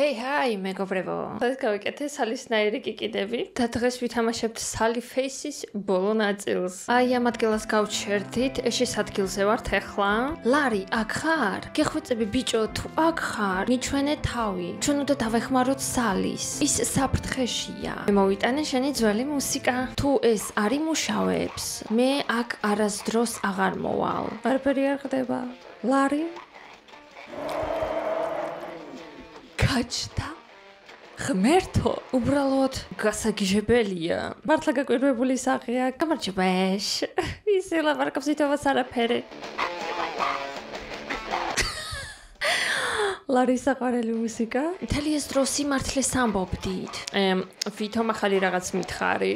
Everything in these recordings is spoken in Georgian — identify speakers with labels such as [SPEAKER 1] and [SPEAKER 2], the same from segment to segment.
[SPEAKER 1] Hey, hi, მეგობრებო. დღეს გავიკეთე სალისნაირი კიკიდები და დღეს ვითამაშებთ Sally Faces ბოლო ნაწილს. აი ამ ადგილას გავჩერდით, ეშის ადგილზე ვართ ახლა. ლარი, აქ ხარ? გეხვეწები ბიჭო, თუ აქ ხარ, მიჩვენე თავი. ჩვენ უნდა დავეხმაროთ Sally-ს. ის საფრთხეშია. მოვიტანე შენი ძველი მუსიკა. თუ ეს არ იმუშავებს, მე აქ არასდროს აღარ მოვალ. არაფერი არ ხდება. ლარი გაჩნდა ღმერთო, უბრალოდ გასაგიჟებელია. მართლა გაკვირვებული სახეა. გამარჯობა ეშ. ის ელაპარაკობს ითხოვას არაფერი. ლარის საყვარელი მუსიკა. მთელი ეს დრო სიმართლეს ამბობდით. ვითომ ახალი რაღაც მითხარი.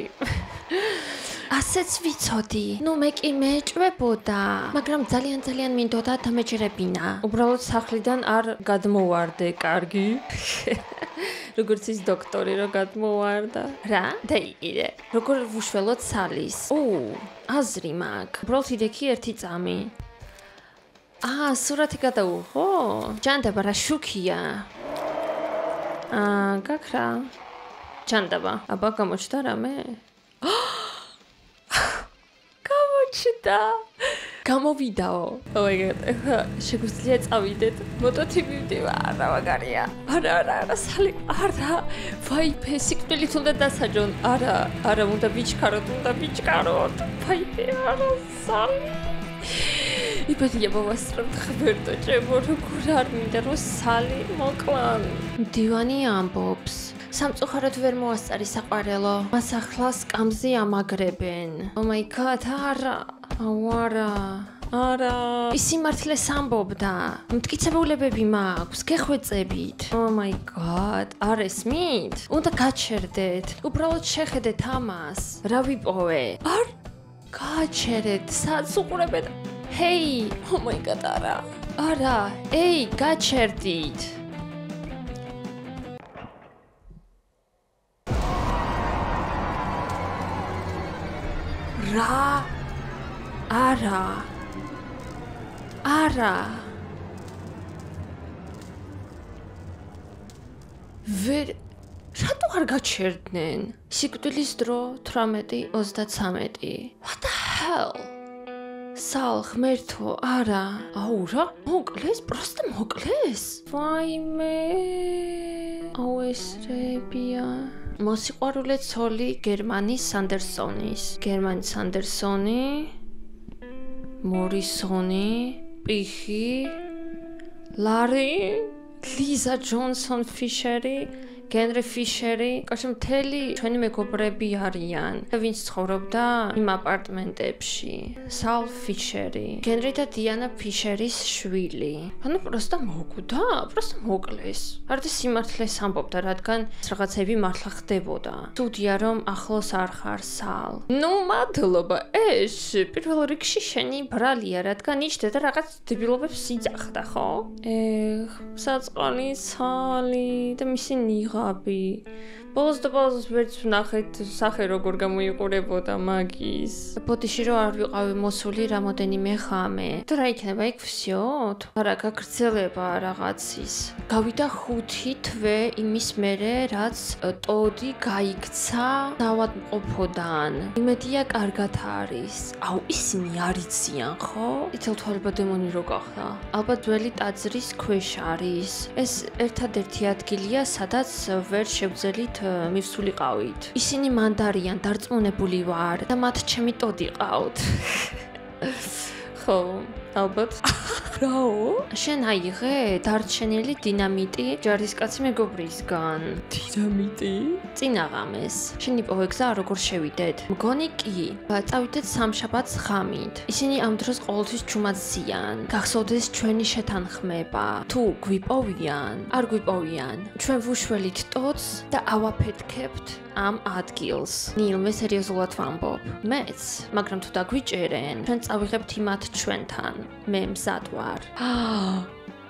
[SPEAKER 1] ასეც ვიცოდი. ნუ მე კი მეჭვებოდა, მაგრამ ძალიან მინდოდა დამეჯერებინა. უბრალოდ სახლიდან არ გადმოვარდე, კარგი? როგორც ის დოქტორი რო გადმოვარდა. რა? დაიგირე. როგორ ვუშველოთ Sally-ს? აზრი მაქვს. უბრალოდ იდექი ერთი წამი. სურათი გადაუღო? ჯანდაბა რა შუქია? გაქრა. ჯანდაბა. აბა გამოჩნდა რამე? გამოვიდაო. Oh my god. შეგვიძლია წავიდეთ. მოტოთი მივდივა, არა მაგარია. არა, Sally, არა. ვაიფე, სიკვდილით უნდა დასაჯონ. არა, უნდა ვიჩქაროთ. ვაიფე, არა, Sally. იბედია მოვასწრებთ ღმერთო, ჩემო, როგორ არ მინდა რომ Sally მოკლან. მდივანი ამბობს. სამწუხაროდ ვერ მოასწარი საყვარელო. მას ახლა სკამზე ამაგრებენ. Oh my god, არა. ის სიმართლეს ამბობდა. მტკიცებულებები მაქვს, გეხვეწებით. Oh my god, არ ესმით? უნდა გაჩერდეთ. უბრალოდ შეხედეთ ამას. რა ვიპოვე? არ გაჩერეთ, სადაც უყურებთ. Hey, oh my god, არა. Ey, გაჩერდით. რა? არა. რატო არ გაჩერდნენ? სიკვდილის დრო 18:33. What the hell? Sal, ღმერთო, არა. რა? მოკლეს? პროსტა მოკლეს? ვაიმე. ეს რებია. მოსიყვარულე ცოლი გერმანი სანდერსონის. გერმანი სანდერსონი, მორისონი, პიხი, ლარი, ლიზა ჯონსონ ფიშერი, გენრი ფიშერი, კაცო მთელი ჩვენი მეგობრები არიან. ვინც ცხოვრობდა იმ აპარტმენტებში. სალ ფიშერი, გენრი და დიანა ფიშერის შვილი. პროსტა მოკვდა, პროსტა მოკლეს. არდა სიმართლეს ამბობდა, რადგან რაღაცები მართლა ხდებოდა. თუდია რომ ახლოს არ ხარ Sal. ნუ მადლობა, ეშ, პირველ რიგში შენი ბრალია, რადგან იჭდა და რაღაც დებილობებს იძახდა, ხო? საწყალი Sally და მისი ნიღაბი. ბოლოს ვერც ვნახეთ სახე როგორ გამოიყურებოდა მაგის. ბოდიში რო არ ვიყავი მოსული რამოდენიმე ხამე. და რა იქნება იქ всё? არა, გაგრძელება რაღაცის. გავიდა 5 თვე იმის მერე, რაც ტოდი გაიქცა დავადმყოფოდან. იმედია კარგად არის. ისინი არიციან, ხო? ითელთვალება დემონი რო გახდა. ალბათ ძველი ტაძრის ქვეშ არის. ეს ერთადერთი ადგილია, სადაც ვერ შევძელით მივსულიყავით. ისინი მანდარიან, დარწმუნებული ვარ და მათ ჩემი ტოდი ყავთ. ხო, ალბათ. რაო? შენ აიღე დარჩენილი დინამიტი ჯარისკაცი მეგობრისგან. დინამიტი? წინაღამეს. შენ იპოვე გზა როგორ შევიდეთ? მგონი კი. წავიდეთ სამშაბათს ღამით. ისინი ამ დროს ყოველთვის ჩუმად ზიან. გახსოვდეს ჩვენი შეთანხმება. თუ გვიპოვიან, არ გვიპოვიან. ჩვენ ვუშველით ტოდს და ავაფეთქებთ ამ ადგილს. ნილ, მე სერიოზულად ვამბობ. მეც, მაგრამ თუ დაგვიჭერენ, ჩვენ წავიღებთ იმათ ჩვენთან. მე მზად ვარ.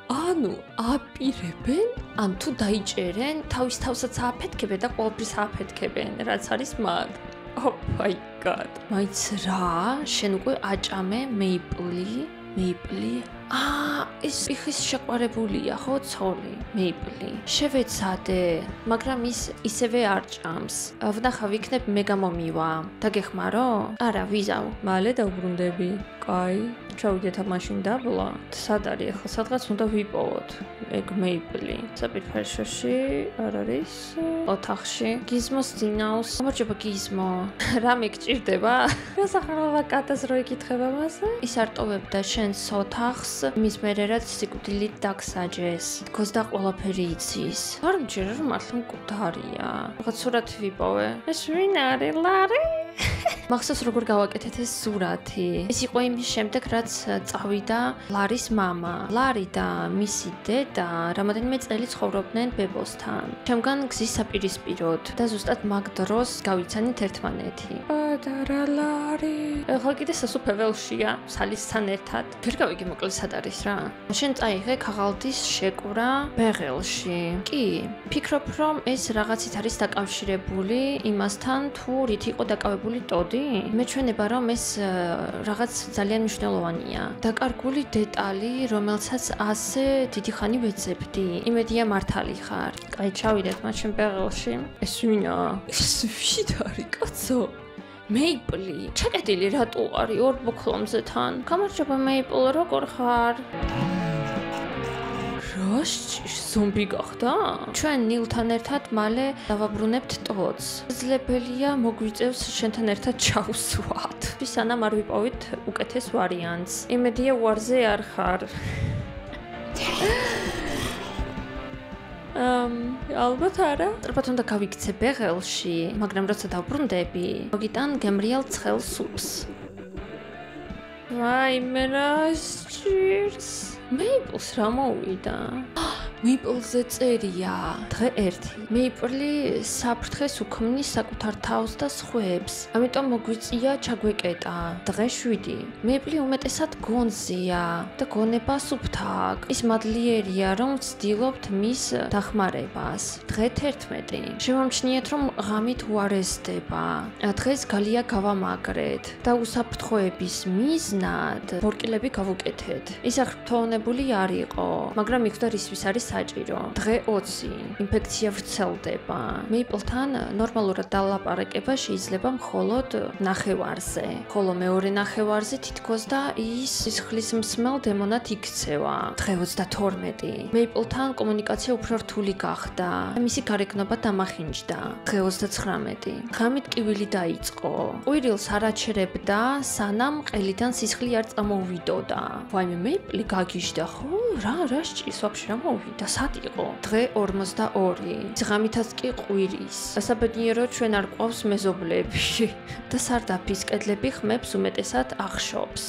[SPEAKER 1] ანუ აპირებენ? ან თუ დაიჭერენ, თავის თავსაც ააფეთქებენ და ყოველთვის ააფეთქებენ, რაც არის მაგ. Oh my god. მაიც რა? შენ უკვე აჭამე მეიპლი? ის იხის შეყვარებულია, ხო, ცოლი, მეიპლი. შევეცადე, მაგრამ ის ისევე არ ჭამს. ვნახავ იქნებ მე გამომივა. დაგეხმარო? არა, ვიზავ. მალე დავბრუნდები. კაი, ჩავიდეთ მაშინ დაბლა. სად არის ახლა? სადღაც უნდა ვიპოვოთ. ეგ მეიპლი. საპირფერშოში არ არის? ოთახში. გიზმოს ძინავს. გამარჯობა გიზმო. რა მეკჭირდება? გასახარება კატას რო იკითხება მასე? ის არტოვებდა შენს ოთახს, მის მერე რაც სიკვდილით დაგსაჯეს. თქოს და ყველაფერი იცის. არ მჯერა რომ მართლა მკვდარია. რაღაც სურათი ვიპოვე. ეს ვინ არის? ლარი? მახსოვს როგორ გავაკეთეთ ეს სურათი. ეს იყო იმის შემდეგ რაც წავიდა ლარის მამა. ლარი და მისი დედა რამოდენიმე წელი ცხოვრობდნენ ბებოსთან. ჩემგან გზის საპირისპიროდ და ზუსტად მაგ დროს გავიცანით ერთმანეთი. პატარა ლარი. ახლა კიდე სასუფეველშია, სალისთან ერთად. ვერ გავიგე მოკლედ სად არის რა. შენ წაიღე ქაღალდის შეკვრა ბეღელში. კი, ფიქრობ რომ ეს რაღაცით არის დაკავშირებული იმასთან თუ რით იყო დაკავებული ტოდი? მეჩვენება რომ ეს რაღაც ძალიან მნიშვნელოვანია. დაკარგული დეტალი, რომელსაც ასე დიდი ხანი ვეძებდი. იმედია მართალი ხარ. კაი, ჩავიდეთ მაშინ ბეღელში. ეს ვინა? ეს ვინ არის, კაცო? მეიპლი, ჩაკეტილი რატო არის ორ ბოქლომზე თან? გამარჯობა მეიპლ, როგორ ხარ? ზომბი გახდა? ჩვენ ნილთან ერთად მალე დავაბრუნებთ ტოდს. შეძლებელია მოგვიწევს შენთან ერთად ჩავსვათ. სანამ არ ვიპოვით უკეთეს ვარიანტს. იმედია უარზე არ ხარ. ალბათ არა. ტრაპად უნდა გავიქცე ბეღელში, მაგრამ როცა დავბრუნდები, მოგიტან გემრიელ ცხელ სუპს. ვაიმე რა სჭირს? მეიპლს რა მოვიდა? მეიპლზე წერია. დღე 1. მეიპლი საფრთხეს უქმნის საკუთარ თავს და სხვებს. ამიტომ მოგვიწია ჩაგვეკეტა. დღე 7. მეიპლი უმეტესად გონზეა და გონება სუფთა აქვს. ის მადლიერია, რომ ვცდილობთ მის დახმარებას. დღე 11. შევამჩნიეთ, რომ ღამით უარესდება. დღეს გალია გავამაგრეთ და უსაფრთხოების მიზნად ბორკილები გავუკეთეთ. ის აღფრთოვანებული არ იყო, მაგრამ მიხვდა რისთვის არის საჭირო. დღე 20. ინფექცია ვრცელდება. მეიპლთან ნორმალურად დალაპარაკება შეიძლება მხოლოდ ნახევარზე. ხოლო მეორე ნახევარზე თითქოს და ის სისხლის მსმელ დემონად იქცევა. დღე 22. მეიპლთან კომუნიკაცია უფრო რთული გახდა. მისი გარეგნობა დამახინჯდა. დღე 29. ღამით კივილი დაიწყო. ყვირილს არ აჩერებდა, სანამ ყელიდან სისხლი არ წამოვიდოდა. ვაიმე მეიპლი გაგიჟდა ხო? რა სჭირს ვაფშე რა მოვიდა? სად იყო? დღე 42. ღამითაც კი ყვირის. სასაბედნიეროდ ჩვენ არ ყავს მეზობლები და სარდაფის კედლები ხმებს უმეტესად ახშობს.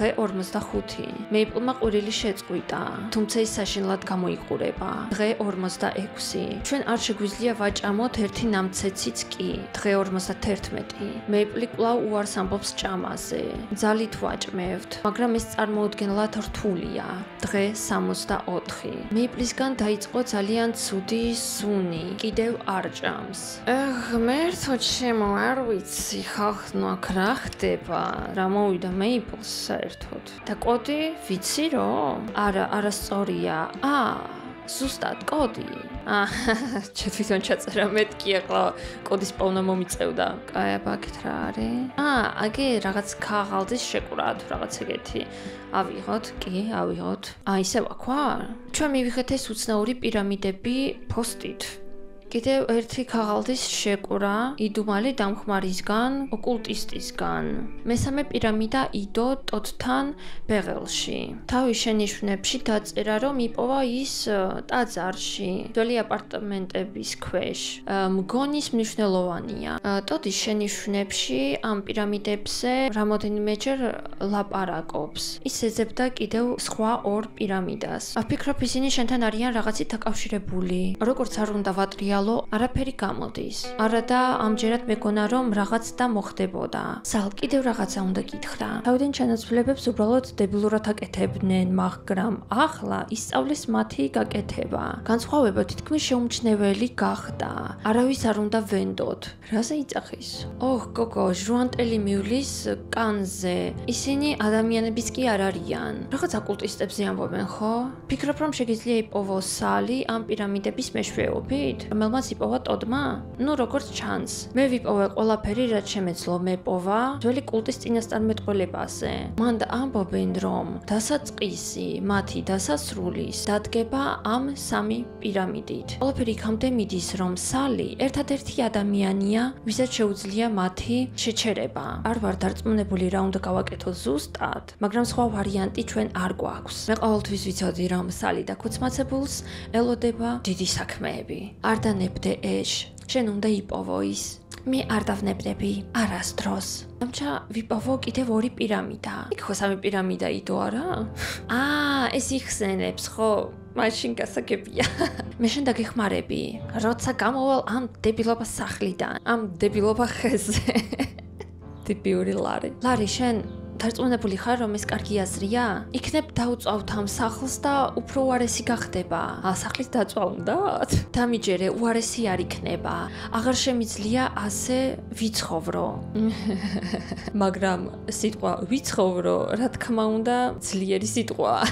[SPEAKER 1] დღე 45. მეიპლმა ყვირილი შეწყვიტა, თუმცა ის საშინლად გამოიყურება. დღე 46. ჩვენ არ შეგვიძლია ვაჭამოთ ერთი ნამცეციც კი. დღე 51. მეიპლი კვლავ უარს ამბობს ჭამაზე. ძალით ვაჭმევთ, მაგრამ ეს წარმოუდგენლად რთულია. დღე 64. მეიპლისგან დაიწყო ძალიან ცუდი სუნი. კიდევ არ ჭამს. ღმერთო ჩემო, არ ვიცი, ხალხო, აქ რა ხდება? რა მოვიდა მეიპლს საერთოდ? და კოდი ვიცი რომ? არასწორია. ზუსტად კოდი. თვითონ ჩაწერა მეთქი ახლა კოდის პოვნა მომიწევდა. კაი, აბაკეთ რა არის? აგი რაღაც ქაღალდის შეკვრა თუ რაღაც ეგეთი. ავიღოთ, კი, ავიღოთ. ისე ვაქვარ? ჩვენ მივიღეთ ეს უცნაური პირამიდები პოსტით. კიდევ ერთი ქაღალდის შეკვრა იდუმალი დამხმარისგან, ოკულტისტისგან. მესამე პირამიდა იდო ტოდთან ბეღელში. თავის შენიშვნებში დაწერა, რომ იპოვა ის ტაძარში, ძველი აპარტამენტების ქვეშ. მგონის მნიშვნელოვანია. ტოდის შენიშვნებში ამ პირამიდებზე რამოდენიმეჯერ ლაპარაკობს. ის ეძებდა კიდევ სხვა ორ პირამიდას. ვფიქრობ, ისინი შენთან არიან რაღაცით დაკავშირებული. როგორც არ უნდა ვატრიალო საშიაო არაფერი გამოდის. არა და ამჯერად მეგონა რომ რაღაც და მოხდებოდა. სალ კიდევ რაღაცა უნდა გითხრა. თავიდან ჩანაცვლებებს უბრალოდ დებილურად აკეთებდნენ, მაგრამ ახლა ისწავლეს მათი გაკეთება. განსხვავება თითქმის შეუმჩნეველი გახდა. არავის არ უნდა ვენდოთ. რაზე იწახის? ოჰ, გოგო, ჟუანტელი მივლის კანზე. ისინი ადამიანების კი არ არიან. რაღაც აკულტისტებზე ამბობენ, ხო? ფიქრობ რომ შეგიძლია იპოვოს სალი ამ პირამიდების მეშვეობით? რომელმაც იპოვა ტოდმა? ნუ როგორც ჩანს. მე ვიპოვე ყველაფერი, რაც შემეძლო მეპოვა ძველი კულტის წინასწარმეტყველებაზე. მანდა ამბობენ რომ დასაწყისი მათი დასასრულის დადგება ამ სამი პირამიდით. ყველაფერი იქამდე მიდის რომ სალი ერთადერთი ადამიანია, ვისაც შეუძლია მათი შეჩერება. არ ვარ დარწმუნებული რა უნდა გავაკეთო ზუსტად, მაგრამ სხვა ვარიანტი ჩვენ არ გვაქვს. მე ყოველთვის ვიცოდი რომ სალი და ქუცმაცებულს ელოდება დიდი საქმეები. არ დანებდე ეშ, შენ უნდა იპოვო ის. მე არ დავნებდები არასდროს. ამჩა ვიპოვო კიდევ 2 პირამიდა. იქ ხო 3 პირამიდა იდო არა? ეს იხსენებს ხო? მაშინ გასაგებია. მე შენ დაგეხმარები, როცა გამოვალ ამ დებილობას სახლიდან, ამ დებილობა ხეზე. ტიპიური ლარი. ლარი, შენ დარწმუნებული ხარ რომ ეს კარგი აზრია? იქნებ დავწვავთ ამ სახლს და უფრო უარესი გახდება. სახლის დაწვა უნდათ? დამიჯერე, უარესი არ იქნება. აღარ შემიძლია ასე ვიცხოვრო. მაგრამ სიტყვა ვიცხოვრო, რა თქმა უნდა, ძლიერი სიტყვაა.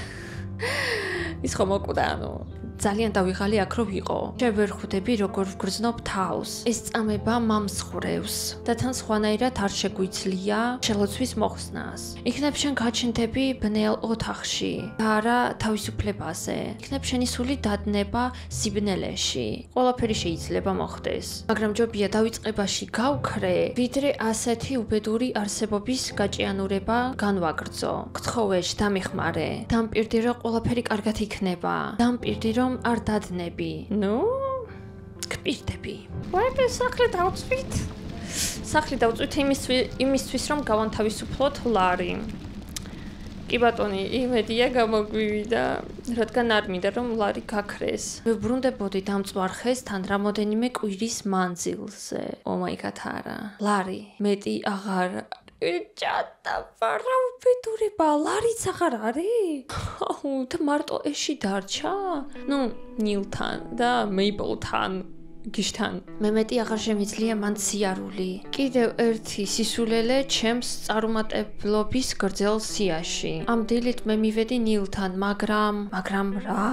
[SPEAKER 1] ის ხომ მოკვდა, ძალიან დავიღალი აქ რო ვიყო. შევერ ხვდები როგორ ვგრძნობ თავს. ეს წამება მამსხვრევს და თან სხვანაირად არ შეგვიძლია შელოცვის მოხსნას. იქნებ შენ გაჩნდები ბნელ ოთახში და არა თავისუფლებაზე. იქნებ შენი სული დადნება სიბნელეში. ყველაფერი შეიძლება მოხდეს. მაგრამ ჯობია დავიწყებაში გავქრე, ვიდრე ასეთი უბედური არსებობის გაჭიანურება განვაგრძო. გთხოვეშ, დამეხმარე. დამპირდი რომ ყველაფერი კარგად იქნება. დამპირდი რომ არ დადნები. ნუ, გპირდები. ვაი, სახლი დავწვით. სახლი დავწვით იმისთვის რომ გავანთავისუფლოთ ლარი. კი ბატონი, იმედია გამოგვივიდა, რადგან არ მინდა რომ ლარი გაქრეს. ვებრუნდებოდი დამწვარ ხესთან რამოდენიმე კვირის მანძილზე. ომაიგად არა. ლარი, მეტი აღარ ჭადა ვარაუბედურება, ლარიც აღარ არის? და მარტო ეში დარჩა? ნუ, ნილთან და მეიპოლთან. გიშთან. მე მეტი აღარ შემიძლია მან სიარული. კიდევ ერთი სისულელე ჩემს წარუმატებლობის გრძელ სიაში. ამ დილით მე მივედი ნილთან, მაგრამ რა?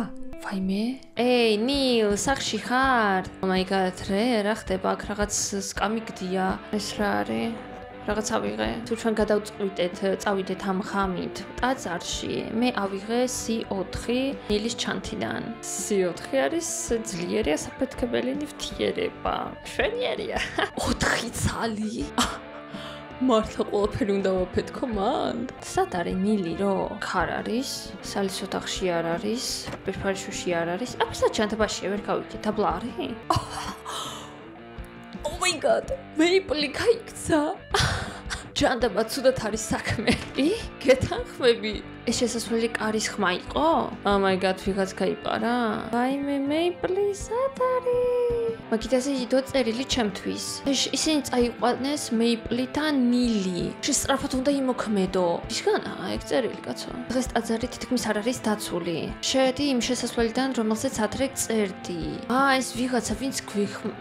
[SPEAKER 1] ვაიმე? ეი, ნილ, სახში ხარ? ომაიგად, რა ხდება? აქ რაღაც სკამი გდია. ეს რა არის? რაღაც ავიღე. თუ ჩვენ გადავწყვიტეთ, წავიდეთ ამ ხამით ტაძარში, მე ავიღე C4 ნილის ჩანთიდან. C4 არის ძლიერი ასაფეთქებელი ნივთიერება. შვენიერია. 4 ცალი? მართლა ყველაფერი უნდა ვაფეთქო მან? სად არის ნილი რო? ხარ არის? სალის ოთახში არ არის? ბეფარიშუში არ არის? აბსა ჩანთებაში ვერ გავიქე, დაბლა არის? Oh my god, მეიპლი გაიქცა. ჯანდაბა ცუდად არის საქმე. გეთანხმები? ეს შესასვლელი კარის ხმა იყო? Oh my god, ვიღაც გაიპარა? ვაიმე, მეიპლი სად არის? მაგიტაზე იდო წერილი ჩემთვის. ისინი წაიყვანეს მეიპლი და ნილი. შესწრაფად უნდა იმოქმედო. ისგანაა ეგ წერილი, კაცო. დღეს ტაძარი თითქმის არ არის დაცული. შეედი იმ შესასვლელიდან, რომელზეც ადრე წერდი. ეს ვიღაცა, ვინც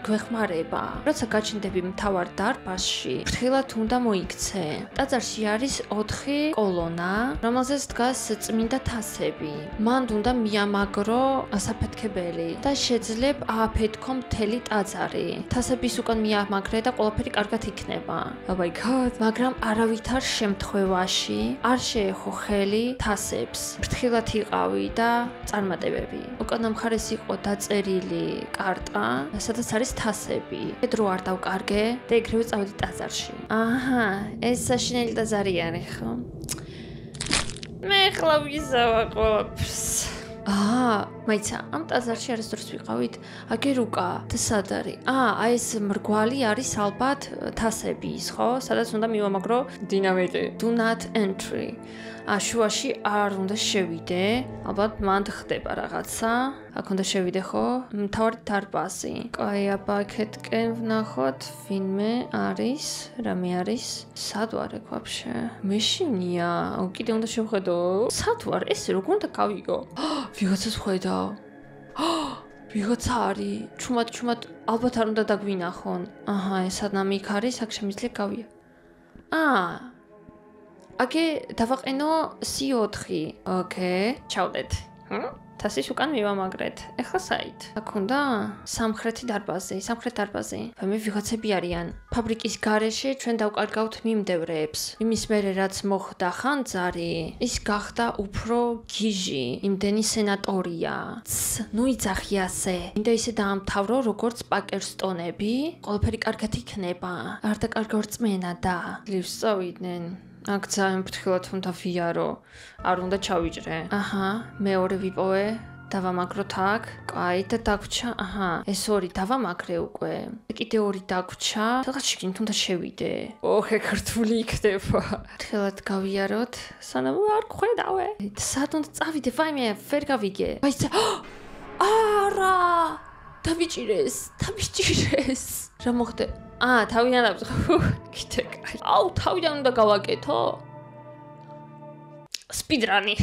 [SPEAKER 1] გვეხმარება. როცა გაჩნდები მთავარ დარბაზში, ფრთხილად უნდა მოიქცე. ტაძარში არის 4 კოლონა, რომელზეც დგას წმინდა თასები. მან უნდა მიამაგრო საფეთქებელი და შეძლებ ააფეთქო მთელი ტაძარი. თასების უკან მიამაგრე და ყველაფერი კარგად იქნება. Oh my god, მაგრამ არავითარ შემთხვევაში არ შეეხო ხელი თასებს. ფრთხილად იყავი და წარმატებები. უკანა მხარეს იყო დაწერილი კარტა, სადაც არის თასები. დრო არ დავკარგე და ეგრევე წავედი ტაძარში. აჰა, ეს საშინელი ტაძარი არის, ხო? მე ხლა ვიზავა ყველაფერს. მაიცა, ამ ტაძარში არასდროს ვიყავით, აგერ უკა და სად არის? აი ეს მრგვალი არის ალბათ თასების, ხო? სადაც უნდა მივამაგრო დინამიტი. Do not entry. შუაში არ უნდა შევიდე. ალბათ მანდ ხდება რაღაცა. აქ უნდა შევიდე, ხო? მთავარი დარბაზი. კაი, აბა აქეთკენ ვნახოთ, ვინმე არის, რამე არის? სად ვარ ეგ ვაფშე? მეშინია. კიდე უნდა შევხედო. სად ვარ? ეს როგორ უნდა გავიგო? ვიღაცას ხედავ. ვიღაცა არის. ჩუმად, ალბათ არ უნდა დაგვინახონ. ეს სანამი იქ არის, აქ შემიძლია გავია. აკე დავაყენო C4. ოკეი, ჩავდეთ. თასის უკან მივამაგრეთ. ეხლა საით? აქ უნდა სამხრეთ დარბაზი. მე ვიღაცები არიან. ფაბრიკის garaში ჩვენ დავკარგავთ მიმდევრებს. იმის მერე რაც მოხდა ხანძარი, ის გახდა უფრო გიჟი. იმდენი სენატორია. ნუ იძახი ასე. მინდა ისე დაამთავრო როგორც პაკერსტონები. ყველაფერი კარგად იქნება. არ დაკარგო რწმენა და ლივს წავიდნენ. აქ ძალიან ფრთხილად უნდა ვიარო. არ უნდა ჩავიჭრე. მეორე ვიპოვე. დავამაგროთ აქ. კაი და დაგვრჩა. ეს ორი დავამაგრე უკვე. კიდე ორი დაგვრჩა. რაღაც შიგნით უნდა შევიდე. ეგ რთული იქნება. ფრთხილად გავიაროთ. სანამ არ გხვედავე. სად უნდა წავიდე? ვაიმე, ვერ გავიგე. არა! დავიჭირეს. რა მოხდა? თავიდან დავწახო. კიდე კაი. თავიდან უნდა გავაკეთო. სპიდრანი.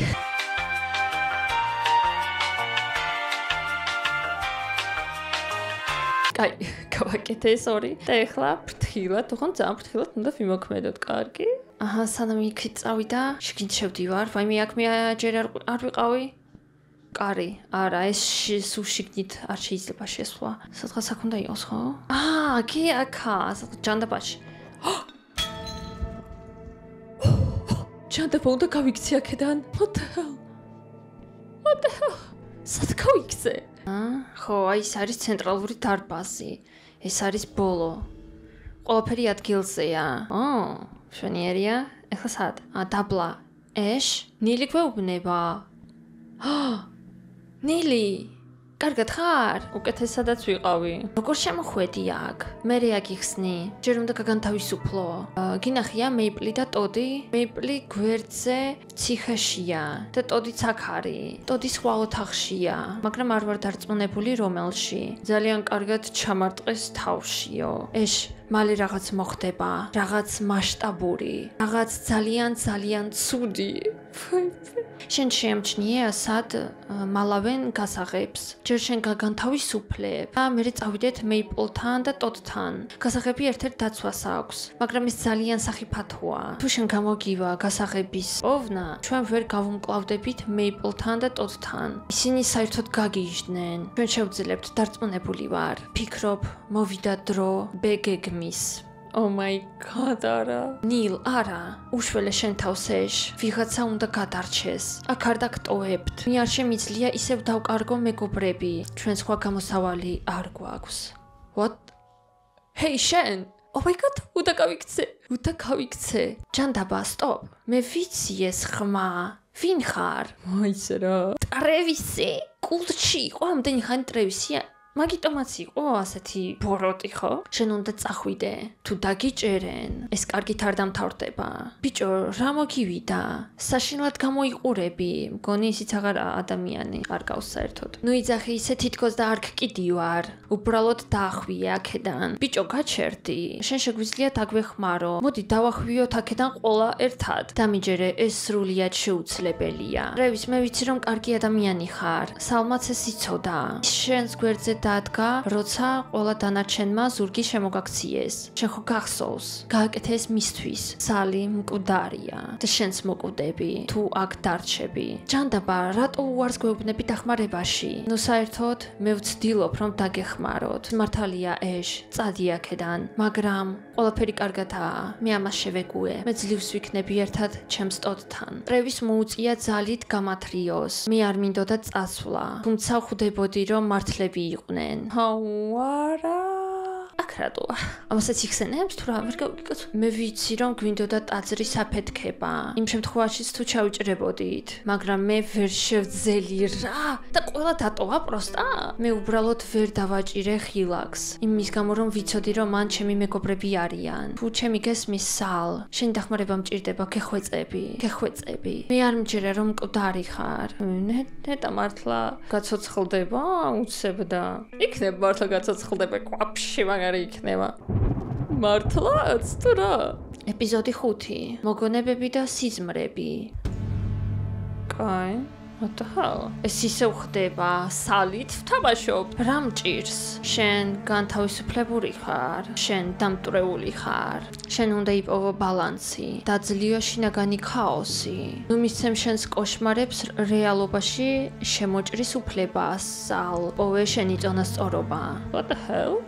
[SPEAKER 1] კაი, გავაკეთე ეს ორი და ეხლა ფრთხილად, თქო ძალიან ფრთხილად უნდა ვიმოქმედოთ, კარგი? სანამ იქით წავიდა, შიგნით შევდივარ. ვაიმე, აქ მე ჯერ არ ვიყავი. კარი, არა, ეს სულ შიგნით არ შეიძლება შესვლა. სადღაც აქ უნდა იყოს, ხო? კი, აქა, სადღაც ჯანდაბაში. ჯანდაბა უნდა გავიქცე აქედან. What the hell? სად გავიქცე? ხო, ეს არის ცენტრალური დარბაზი. ეს არის ბოლო. ყველაფერი ადგილზეა. მშვენიერია. ეხლა სად? დაბლა. ნილი გვეუბნება. ნილი, კარგად ხარ? უკეთესადაც ვიყავი. როგორ შემოხვედი აქ? მე აგიხსნი. ჯერ უნდა გაგანთავისუფლო. გინახია მეიპლი და ტოდი. მეიპლი გვერდზე ციხეშია და ტოდიც აქ არის. ტოდი სხვა ოთახშია, მაგრამ არ ვარ დარწმუნებული რომელში. ძალიან კარგად ჩამარტყეს თავშიო. მალე რაღაც მოხდება, რაღაც მასშტაბური, რაღაც ძალიან ცუდი. შენ შეამჩნიე ასად მალავენ გასაღებს. ჯერ შენ გაგანთავისუფლებ და მერე წავიდეთ მეიპლთან და ტოდთან. გასაღები ერთ-ერთ დაცვას აქვს, მაგრამ ეს ძალიან სახიფათოა. თუ შენ გამოგივა გასაღების პოვნა, ჩვენ ვერ გავუმკლავდებით მეიპლთან და ტოდთან. ისინი საერთოდ გაგიჟდნენ. ჩვენ შევძლებთ, დარწმუნებული ვარ. ფიქრობ, მოვიდა დრო ბეგეგმის. Oh my god, არა. ნილ, არა. უშველე შენ თავს ვიღაცა უნდა გადარჩეს. აქ არ დაგტოვებთ. მე არ შემიძლია ისევ დავკარგო მეგობრები. ჩვენ სხვა გამოსავალი არ გვაქვს. What? Hey, შენ. Oh my god, უნდა გავიქცე. ჯანდაბა, stop. მე ვიცი ეს ხმა. ვინ ხარ? მოიცა რა. ტრევისი? კულტში იყო ამდენი ხანი ტრევისია? მაგიტომაც იყო ასეთი ბოროტი, ხო? შენ უნდა წახვიდე. თუ დაგიჭერენ, ეს კარგით არ დამთავრდება. ბიჭო, რა მოგივიდა? საშინლად გამოიყურები. მგონი ისიც აღარ ადამიანი არ გავს საერთოდ. ნუ იძახი ისე თითქოს და არ გკიდივარ. უბრალოდ დაახვიე აქედან. ბიჭო, გაჩერდი. შენ შეგვიძლია დაგვეხმარო. მოდი დავახვიოთ აქედან ყველა ერთად. დამიჯერე, ეს სრულიად შეუძლებელია. რევის, მე ვიცი რომ კარგი ადამიანი ხარ. სალმაც ეს იცოდა. შენს გვერდზე დადგა, როცა ყველა დანარჩენმა ზურგი შემოგაქციეს. შენ ხო გახსოვს? გააკეთე ეს მისთვის. სალი მკვდარია და შენს მოკვდები, თუ აქ დარჩები. ჯანდაბა, რატო უარს გვეუბნები დახმარებაში? ნუ საერთოდ მე ვცდილობ რომ დაგეხმაროთ. მართალია წადი აქედან, მაგრამ ყველაფერი კარგადაა. მე ამას შევეგუე. მე ძლივს ვიქნები ერთად ჩემს ტოდთან. ტრევის მოუწია ძალით გამათრიოს. მე არ მინდოდა წასვლა, თუმცა ხვდებოდი რომ მართლები იყო. არა. აქ რატო? ამასაც იხსენებს თუ რა ვერ გავიგოთ? მე ვიცი რომ გვინდოდა ტაძრის აფეთქება. იმ შემთხვევაშიც თუ ჩავიჭრებოდით, მაგრამ მე ვერ შევძელი რა და ყველა დატოვა პროსტა. მე უბრალოდ ვერ დავაჭირე ხილაკს. იმის გამო რომ ვიცოდი რომ მან ჩემი მეგობრები არიან. თუ ჩემი გესმის სალ, შენი დახმარება მჭირდება, გეხვეწები. მე არ მჯერა რომ მკვდარი ხარ. ნეტა მართლა გაცოცხლდება, უცებდა. იქნება მართლა გაცოცხლდება, კვაფში მაგარი იქნება. მართლაც თუ რა? ეპიზოდი 5. მოგონებები და სიზმრები. კაი. What the hell? ეს ისე ხდება, სალით ვთამაშობ. რა მჭირს? შენ განთავისუფლებული ხარ, შენ დამტვრეული ხარ. შენ უნდა იპოვო ბალანსი, დაძლიო შინაგანი ქაოსი. ნუ მისცემ შენს კოშმარებს რეალობაში შემოჭრის უფლებას, სალ. პოვე შენი წონასწორობა. What the hell?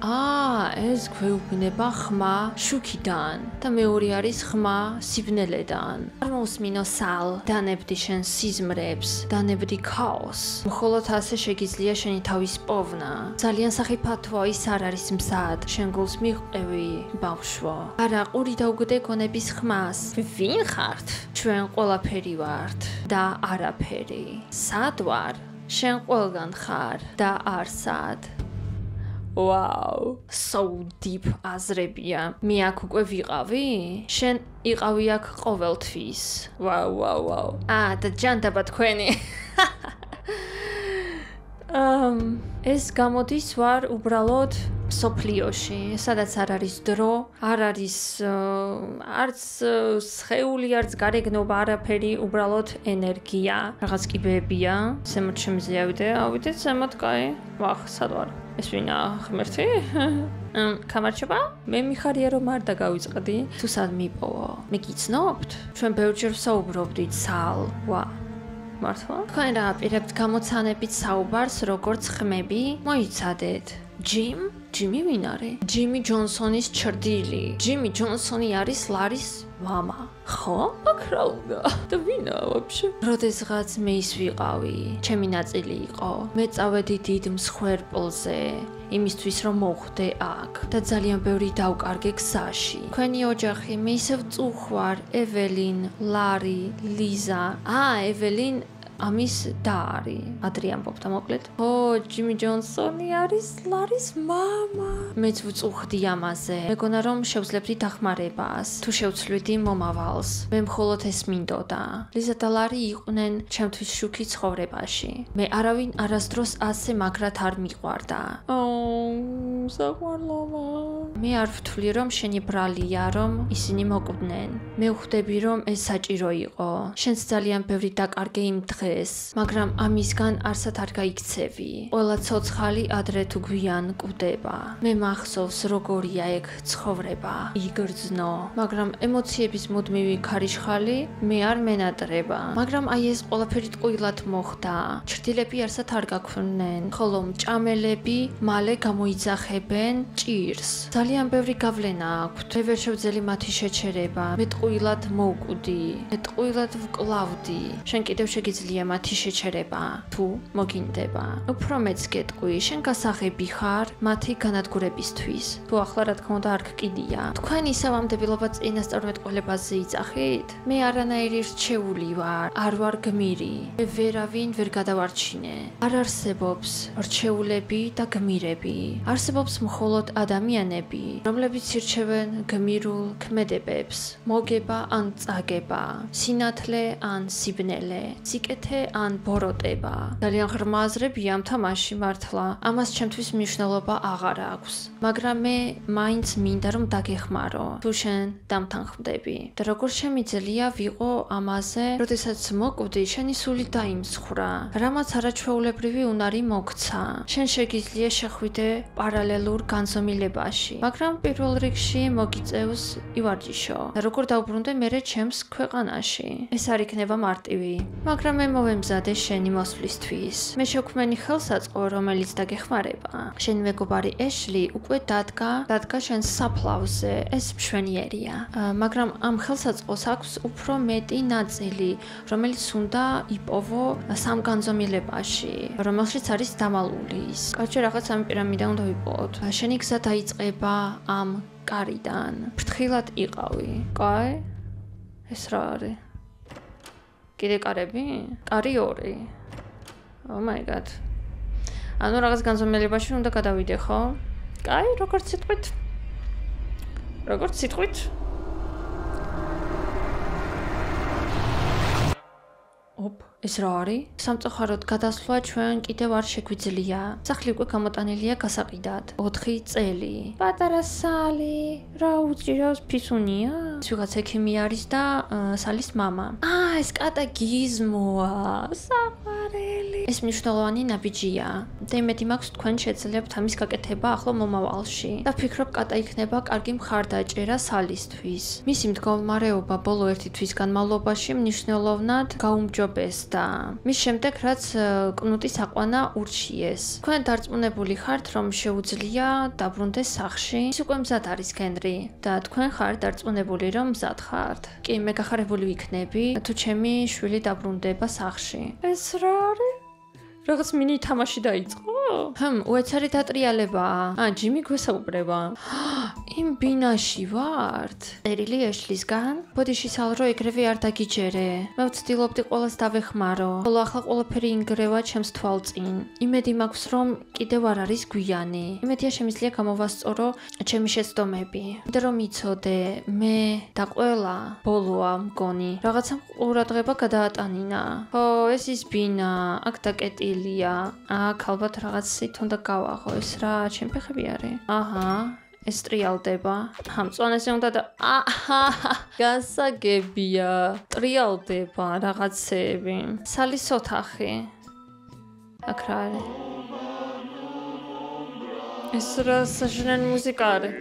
[SPEAKER 1] ეს გვეუბნება ხმა შუქიდან და მეორე არის ხმა სიბნელედან. არ მოусმინო სალ, დანებდი შენ სიზმრებს. ნებდი ქაოს. მხოლოდ ასე შეგიძლია შენი თავის პოვნა. ძალიან სახიფათოა ის არ არის მზად. შენ გულს მიყვევი, ბავშვო. არა, ყური დაუგდე გონების ხმას. ვინ ხართ? ჩვენ ყველაფერი ვართ და არაფერი. სად ვარ? შენ ყველგან ხარ და არსად. Wow, so deep აზრებია. მე აქ უკვე ვიყავი? შენ იყავი აქ ყოველთვის. Wow. და ჯანდაბა თქვენი. ეს გამოდის ვარ უბრალოდ სოფლიოში, სადაც არ არის დრო, არ არის არც სხეული, არც გარეგნობა, არაფერი, უბრალოდ ენერგია. რაღაც კიბეებია, ზემოთ შემიზიავიდე, ავიდეთ ზემოთ, კაი. ვახ, სად ვარ? ეს ვინა ღმერთი? გამარჯობა? მე მიხარია რომ არ დაგავიწყდი. თუ სად მიპოვო? მე გიცნობთ? ჩვენ ბევრჯერ ვსაუბრობდით სალ. მართლა? თქვენ რა აპირებთ გამოცანებით საუბარს, როგორც ხმები? მოიცადეთ. ჯიმი ვინ არის? ჯიმი ჯონსონის ჩრდილი. ჯიმი ჯონსონი არის ლარის მამა. ხო? აქ რა უნდა? და ვინა ვაფშე? როდესღაც მე ის ვიყავი, ჩემი ნაწილი იყო. მე წავედი დიდ მსხვერპლზე. იმისთვის რომ მოვხვდე აქ და ძალიან ბევრი დავკარგე გზაში. თქვენი ოჯახი მე ისევ წუხვარ, ეველინ, ლარი, ლიზა. ეველინ ამის და არის. ადრე ამბობდა მოკლედ. ჯიმი ჯონსონი არის ლარის მამა. მეც ვწუხდი ამაზე. მეგონა რომ შევძლებდი დახმარებას. თუ შევცვლიდი მომავალს. მე მხოლოდ ეს მინდოდა. ლიზა და ლარი იყვნენ ჩემთვის შუქი ცხოვრებაში. მე არავინ არასდროს ასე მაგრად არ მიყვარდა. საყვარლობა. მე არ ვთვლი რომ შენი ბრალია რომ ისინი მოკვდნენ. მე ვხვდები რომ ეს საჭირო იყო. შენს ძალიან ბევრი დაკარგე იმ დღეს, მაგრამ ამისგან არსად არ გაიქცევი. ყველა ცოცხალი ადრე თუ გვიან კვდება. მე მახსოვს როგორია ეგ ცხოვრება. იგრძნო, მაგრამ ემოციების მუდმივი ქარიშხალი მე არ მენატრება. მაგრამ აი ეს ყველაფერი ტყუილად მოხდა. ჩრდილები არსად არ გაქვნენ, ხოლო მჭამელები მალე გამოიძახებენ ჭირს. ძალიან ბევრი გავლენა აქვთ. მე ვერ შევძელი მათი შეჩერება. მე ტყუილად მოვკვდი. მე ტყუილად ვკლავდი. შენ კიდევ შეგიძლია მათი შეჩერება, თუ მოგინდება. უფრო მეც გეტყვი, შენ გასაღები ხარ მათი განადგურებისთვის. თუ ახლა რა თქმა უნდა არ გკიდია. თქვენ ისევ ამ დებილობად წინასწარმეტყველებაზე იწახით? მე არანაირი რჩეული ვარ, არ ვარ გმირი. მე ვერავინ ვერ გადავარჩინე. არ არსებობს რჩეულები და გმირები. არსებობს მხოლოდ ადამიანები, რომლებიც ირჩევენ გმირულ ქმედებებს. მოგება ან წაგება, სინათლე ან სიბნელე, სიკეთე ან ბოროტება. ძალიან ღრმა აზრებია ამ თამაში მართლა. ამას ჩემთვის მნიშვნელობა აღარ აქვს. მაგრამ მე მაინც მინდა რომ დაგეხმარო. თუ შენ დამთანხმდები. და როგორ შემიძლია ვიყო ამაზე, როდესაც მოკვდი, შენი სული დაიმსხვრა. რამაც არაჩვეულებრივი უნარი მოგცა. შენ შეგიძლია შეხვიდე პარალელურ განზომილებაში, მაგრამ პირველ რიგში მოგიწევს ივარჯიშო. და როგორ დავბრუნდე მერე ჩემს ქვეყანაში. ეს არ იქნება მარტივი, მაგრამ მე მოვემზადე შენი მოსვლისთვის. მე შევქმენი ხელსაწყო, რომელიც დაგეხმარება. შენი მეგობარი ეშლი უკვე დადგა შენს საფლავზე. ეს მშვენიერია. მაგრამ ამ ხელსაწყოს აქვს უფრო მეტი ნაწილი, რომელიც უნდა იპოვო სამ განზომილებაში, რომელშიც არის დამალულის. კაჩე რაღაც ამ პირამიდა უნდა ვიპოვო. ვიყოთ. შენი გზა დაიწყება ამ კარიდან. ფრთხილად იყავი. კაი? ეს რა არის? კიდე კარები? კარი 2. Oh my god. ანუ რაღაც განზომილებაში უნდა გადავიდე, ხო? კაი, როგორც სიტყვით. როგორც სიტყვით. ეს რა არის? სამწუხაროდ გადასვლა ჩვენ კიდევ არ შეგვიძლია. სახლი უკვე გამოტანილია გასაყიდად. 4 წელი. პატარა სალი, რა უჭირავს ფისუნია? ვიღაც ექიმი არის და სალის მამა. ეს კატა გიზმოა. საყვარელი. ეს მნიშვნელოვანი ნაბიჯია. და იმედი მაქვს თქვენ შეძლებთ ამის გაკეთება ახლო მომავალში. და ვფიქრობ კატა იქნება კარგი მხარდაჭერა სალისთვის. მისი მდგომარეობა ბოლო 1 თვის განმავლობაში მნიშვნელოვნად გაუმჯობესდა. მის შემდეგ რაც კნუტის აყვანა ურჩიეს. თქვენ დარწმუნებული ხართ, რომ შეუძლია დაბრუნდეს სახლში? ის უკვე მზად არის, გენრი, და თქვენ ხართ დარწმუნებული, რომ მზად ხართ? კი, მე გახარებული ვიქნები, თუ ჩემი შვილი დაბრუნდება სახლში. ეს რა არის? რაღაც მინი თამაში დაიწყო? უეცარი დატრიალებაა. ჯიმი გვესაუბრება. იმ ბინაში ვართ? წერილი ეშლისგან? ბოდიში სალრო ეგრევე არ დაგიჯერე. მე ვცდილობდი ყველას დავეხმარო. ხოლო ახლა ყველაფერი ინგრევა ჩემს თვალწინ. იმედი მაქვს, რომ კიდევ არ არის გვიანი. იმედია შემიძლია გამოვასწორო ჩემი შეცდომები. და რომ იცოდე, მე და ყველა ბოლოა მგონი. რაღაცა ყურადღება გადაატანინა. ხო, ეს ის ბინა, აქ დაკეტილია. აქ ალბათ რაღაცით უნდა გავაღო. ეს რა, ჩემი ფეხები არის? აჰა. ეს ტრიალდება. მწვანეზე უნდა და გასაგებია. ტრიალდება რაღაცები. სალის ოთახი. აქ რა არის? ეს რა საშინელი მუსიკა არის?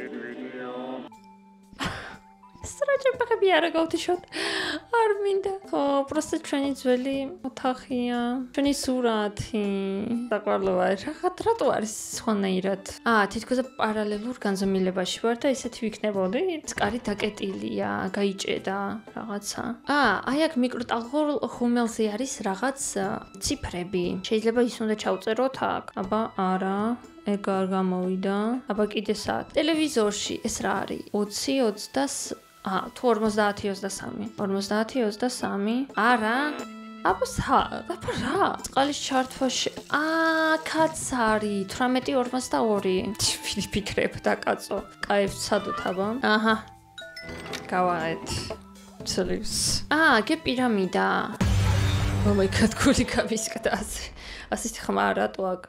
[SPEAKER 1] სრაჭე ფეხები არა გავთიშოთ. არ მინდა. ხო, პროსტა ჩვენი ძველი ოთახია. ჩვენი სურათი. საყვარლოა. რატო არის სხვანაირად? თითქოს პარალელურ განზომილებაში ვარ და ესეთი ვიქნებოდი. კარი დაკეტილია, გაიჭედა რაღაცა. აი აქ მიკროტალღურ ხუმელზე არის რაღაც ციფრები. შეიძლება ის უნდა ჩავწეროთ აქ. აბა, არა. ეგ არ გამოვიდა. აბა კიდე საათ. ტელევიზორში ეს რა არის? 20 თუ 50-23. 50-23. არა. აბა რა? წყალის ჩართვაში. კაცარი 18-42. ვიფიქრებ და კაცო. კაიფ სადოთ აბა. აჰა. გავაეთ. ცელს. გე პირამიდა. Oh my god, გული გავისკდა ასე. ასეთი ხმა რატო აქ?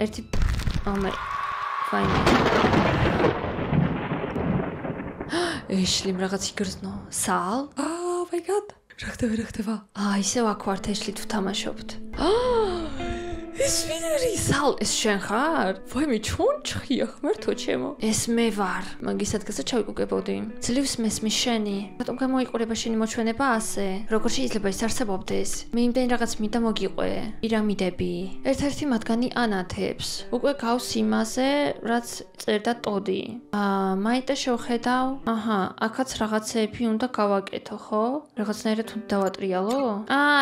[SPEAKER 1] ერთი ეშლიმ რაღაც იგრძნო. სალ? Oh my god. რა ხდება? ისევ აქ ვართ ეშლით ვთამაშობთ. ეს ვინ არის? სალ, ეს შენ ხარ? ვაიმე, ჩონჩხია ღმერთო ჩემო. ეს მე ვარ. მაგის ადგილზე ჩავიკუკებოდი. ძლივს მესმის შენი. რატომ გამოიყურება შენი მოჩვენება ასე? როგორ შეიძლება ის არსებობდეს? მე იმდენ რაღაც მინდა მოგიყვე. პირამიდები. ერთ-ერთი მათგანი ანათებს. უკვე გავს იმაზე, რაც წერდა ტოდი. მაინდა შევხედავ. აქაც რაღაცეები უნდა გავაკეთო, ხო? რაღაცნაირად უნდა დავატრიალო?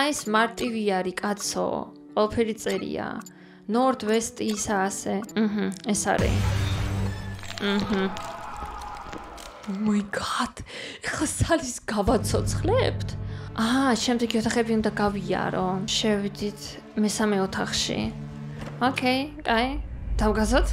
[SPEAKER 1] ეს მარტივი არის, კაცო. ყველაფერი წერია. Northwest is ასე. ეს არის. Oh my god. ეხლა სალის გავაცოცხლებთ? შემდეგი ოთახები უნდა გავიარო. შევიდით მესამე ოთახში. ოკეი, კაი. დავგაზოთ.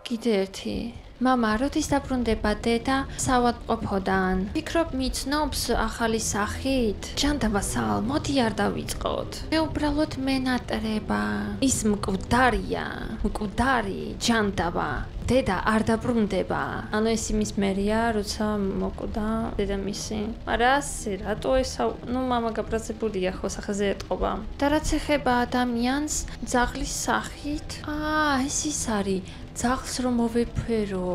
[SPEAKER 1] კიდე ერთი. მამა, როდის დაბრუნდება დედა საავადმყოფოდან? ფიქრობ მიცნობს ახალი სახით? ჯანდაბა სალ, მოდი არ დავიწყოთ. მე უბრალოდ მენატრება. ის მკვდარია. მკვდარი ჯანდაბა. დედა არ დაბრუნდება. ანუ ეს იმის მერია, როცა მოკვდა დედამისი. არა ასე, რატო ესა? მამა გაბრაზებულია ხო სახეზე ეტყობა. და რაც ეხება ადამიანს ძაღლის სახით? ეს ის არის. ძაღლს რომ მოვეფერო,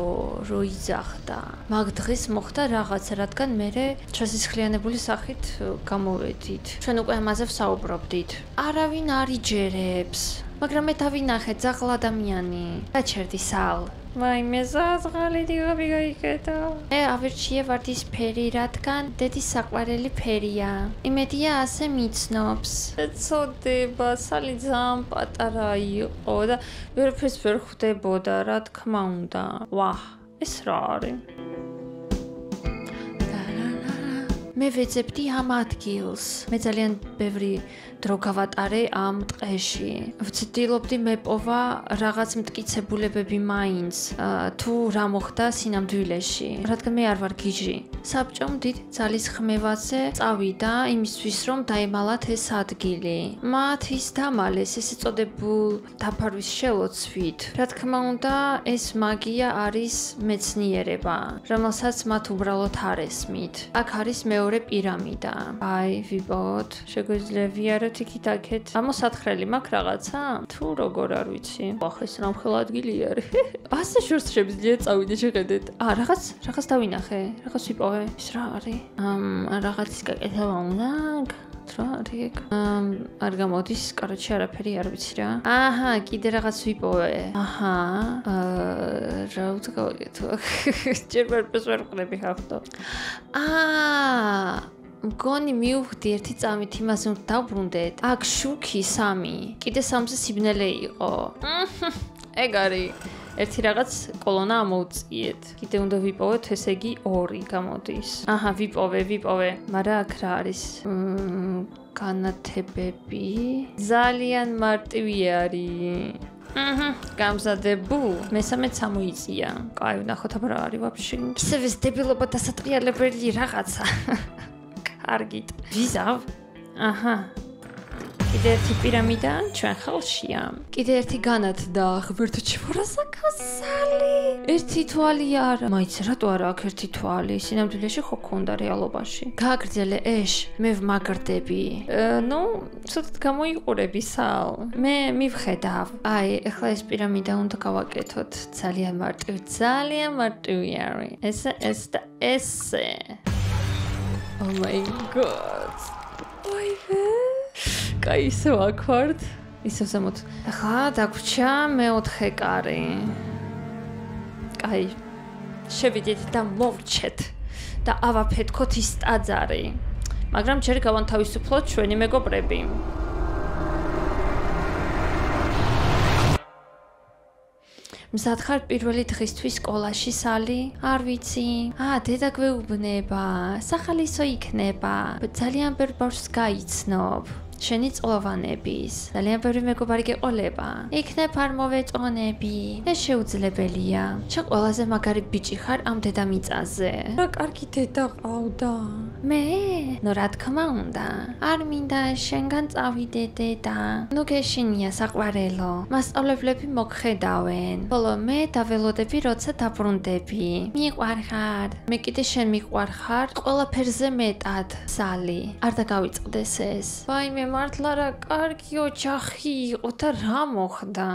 [SPEAKER 1] რო იძახდა. მაგ დღეს მოხდა რაღაცა, რადგან მერე ჩასისხლიანებული სახით გამოვედით. ჩვენ უკვე ამაზე ვსაუბრობდით. არავინ არ იჯერებს. მაგრამ მე დავინახე ძაღლ ადამიანი. დაჩერდი სალ. მაიმე ზაზღალი დიღაბიგაიკეთა. მე ავირჩიე ვარდის ფერი, რადგან დედის საყვარელი ფერია. იმედია ასე მიცნობს. ეცოდება, სალი ძალიან პატარა იყო და ვერაფერს ვერ ხვდებოდა, რა თქმა უნდა. ვაჰ, ეს რა არის? მე ვეძებდი ამ ადგილს. მე ძალიან ბევრი დრო გავატარე ამ ტყეში. ვცდილობდი მეპოვა რაღაც მტკიცებულებები მაინც, თუ რა მოხდა სინამდვილეში, რადგან მე არ ვარ გიჟი. საბჭომ დიდ ძალის ხმევაზე წავიდა იმისთვის, რომ დაემალათ ეს ადგილი. მათ ის დამალეს ეს ეწოდებულ დაფარვის შელოცვით. რა თქმა უნდა, ეს მაგია არის მეცნიერება, რომელსაც მათ უბრალოდ არ ესმით. აქ არის მეორე პირამიდა. აი, ვიპოვოთ, შეგვიძლია იქით-აქეთ. ამოსათხრელი მაქვს რაღაცა? თუ როგორ არ ვიცი. ახ ეს რამხელა ადგილი არის. ასე შორს შეგვიძლია წავიდე შეხედეთ. რაღაც დავინახე. რაღაც ვიპოვე. ეს რა არის? რაღაცის გაკეთება უნდა? რა არის? არ გამოდის, კაროჩე არაფერი არ ვიცი რა. აჰა, კიდე რაღაც ვიპოვე. აჰა. რა უნდა გავაკეთო? ჯერ ვერ ყრები ხავდო. მგონი მივხვდი ერთი წამით იმას უნდა დავბრუნდეთ. აქ შუქი 3. კიდე 3-ზე სიბნელე იყო. ეგ არის. ერთი რაღაც კოლონა ამოუწიეთ. კიდე უნდა ვიპოვოთ, ესე იგი 2 გამოდის. აჰა, ვიპოვე. მაგრამ აქ რა არის? განათებები. ძალიან მარტივი არის. გამზადებულ. მესამეც ამოიწია. კაი, ვნახოთ აბა რა არის ვაფშე. ისევ ეს დებილობა დასატრიალებელი რაღაცა. კარგით. ვიზავ? აჰა. კიდე ერთი პირამიდა ჩვენ ხალხშია. კიდე ერთი განათდა, ღმერთო ჩემორასაკასალი. ერთი თვალი არა. მაიც რატო არა აქ ერთი თვალი? სინამდვილეში ხო ქონდა რეალობაში. გააგრძელე ეშ, მე ვმაგრდები. ცოტა გამოიყურები სალ. მე მივხედავ. აი, ეხლა ეს პირამიდა უნდა გავაკეთოთ. ძალიან მარტივი არის. ეს და ესე. Oh my god. ვაიმე. კაი, ისევ აქ ვართ. ისევ ზემოთ. ახლა დაგვრჩა მე-4 კარი. კაი. შევიდეთ და მოვრჩეთ და ავაფეთქოთ ის ტაძარი. მაგრამ ჯერ გავანთავისუფლოთ ჩვენი მეგობრები. მზად ხარ პირველი დღისთვის სკოლაში სალი? არ ვიცი. დედა გვეუბნება, სახალისო იქნება. ძალიან ბევრ ბავშვს გაიცნობ. შენი წყლოვანების. ძალიან ბევრი მეგობარი გეყოლება. იქნებ არ მოვეწონები. ეს შეუძლებელია. შენ ყველაზე მაგარი ბიჭი ხარ ამ დედამიწაზე. რა კარგი დედა ყავდა. მე? რა თქმა უნდა. არ მინდა შენგან წავიდე დედა. გეშინია საყვარელო. მასწავლებლები მოგხედავენ. ხოლო მე დაველოდები როცა დაბრუნდები. მიყვარხარ. მე კიდე შენ მიყვარხარ. ყველაფერზე მეტად. სალი. არ დაგავიწყდეს ეს. ვაიმე მართლა რა კარგი ოჯახი იყო და რა მოხდა?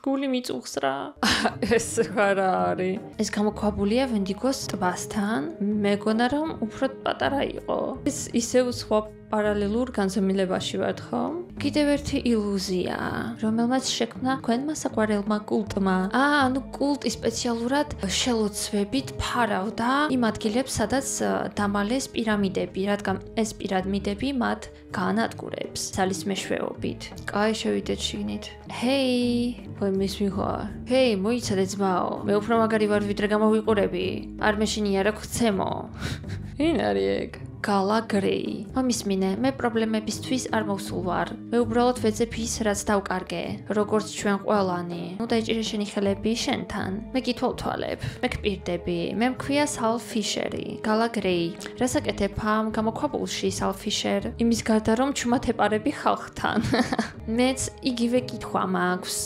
[SPEAKER 1] გული მიწუხს რა. ეს რა არის? ეს გამოქვაბულია ვენდიგოს ტბასთან. მეგონა რომ უფრო პატარა იყო. ეს ისევ სხვა პარალელურ განზომილებაში ვართ ხო? კიდევ ერთი ილუზია, რომელმაც შექმნა თქვენმა საყვარელმა კულტმა. კულტი სპეციალურად შელოცვებით ფარავდა იმ ადგილებს, სადაც დამალეს პირამიდები, რადგან ეს პირამიდები მათ გაანადგურებს სალის მეშვეობით. კაი, შევიდეთ შიგნით. ჰეი, მის მიხარ. ჰეი, მოიცადე ძმაო. მე უფრო მაგარი ვარ ვიდრე გამოვიყურები. არ მეშინია რა გცემო. ვინ არის ეგ? გალა გრეი. მომისმინე, მე პრობლემებისთვის არ მოვსულ ვარ. მე უბრალოდ ვეძებ ის, რაც დავკარგე, როგორც ჩვენ ყველანი. დაიჭირე შენი ხელები შენთან. მე გითვალთვალებ. მე გპირდები. მე მქვია სალ ფიშერი. გალა გრეი. რას აკეთებ ამ გამოქვაბულში სალ ფიშერ? იმის გარდა რომ ჩუმათეპარები ხალხთან. მეც იგივე კითხვა მაქვს.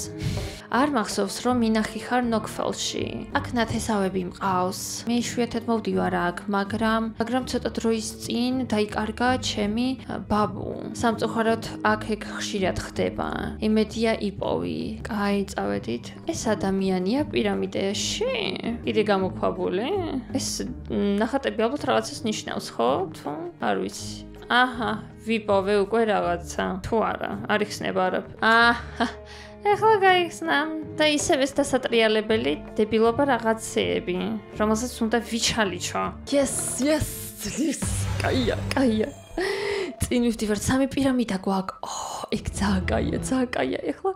[SPEAKER 1] არ მახსოვს რომ მინახი ხარ ნოქფელში. აქ ნათესავები მყავს. მე იშვიათად მოვდივარ აქ, მაგრამ ცოტა დროის წინ დაიკარგა ჩემი ბაბუ. სამწუხაროდ აქ ხშირად ხდება. იმედია იპოვი. კაი, წავედით. ეს ადამიანია პირამიდაში? კიდე გამოქვაბული? ეს ნახატები ალბათ რაღაცას ნიშნავს, ხო? თუ არ ვიცი. აჰა, ვიპოვე უკვე რაღაცა. თუ არა, არ იხსნება არაფერი. ეხლა გაიხსნა და ისევ ეს დასატრიალებელი დებილობა რაღაცეები, რომელსაც უნდა ვიჩალიჩო. Yes. კაია. წინ ვივდივარ, 3 პირამიდა გვაქვს. იქ ძალიან კაია. ეხლა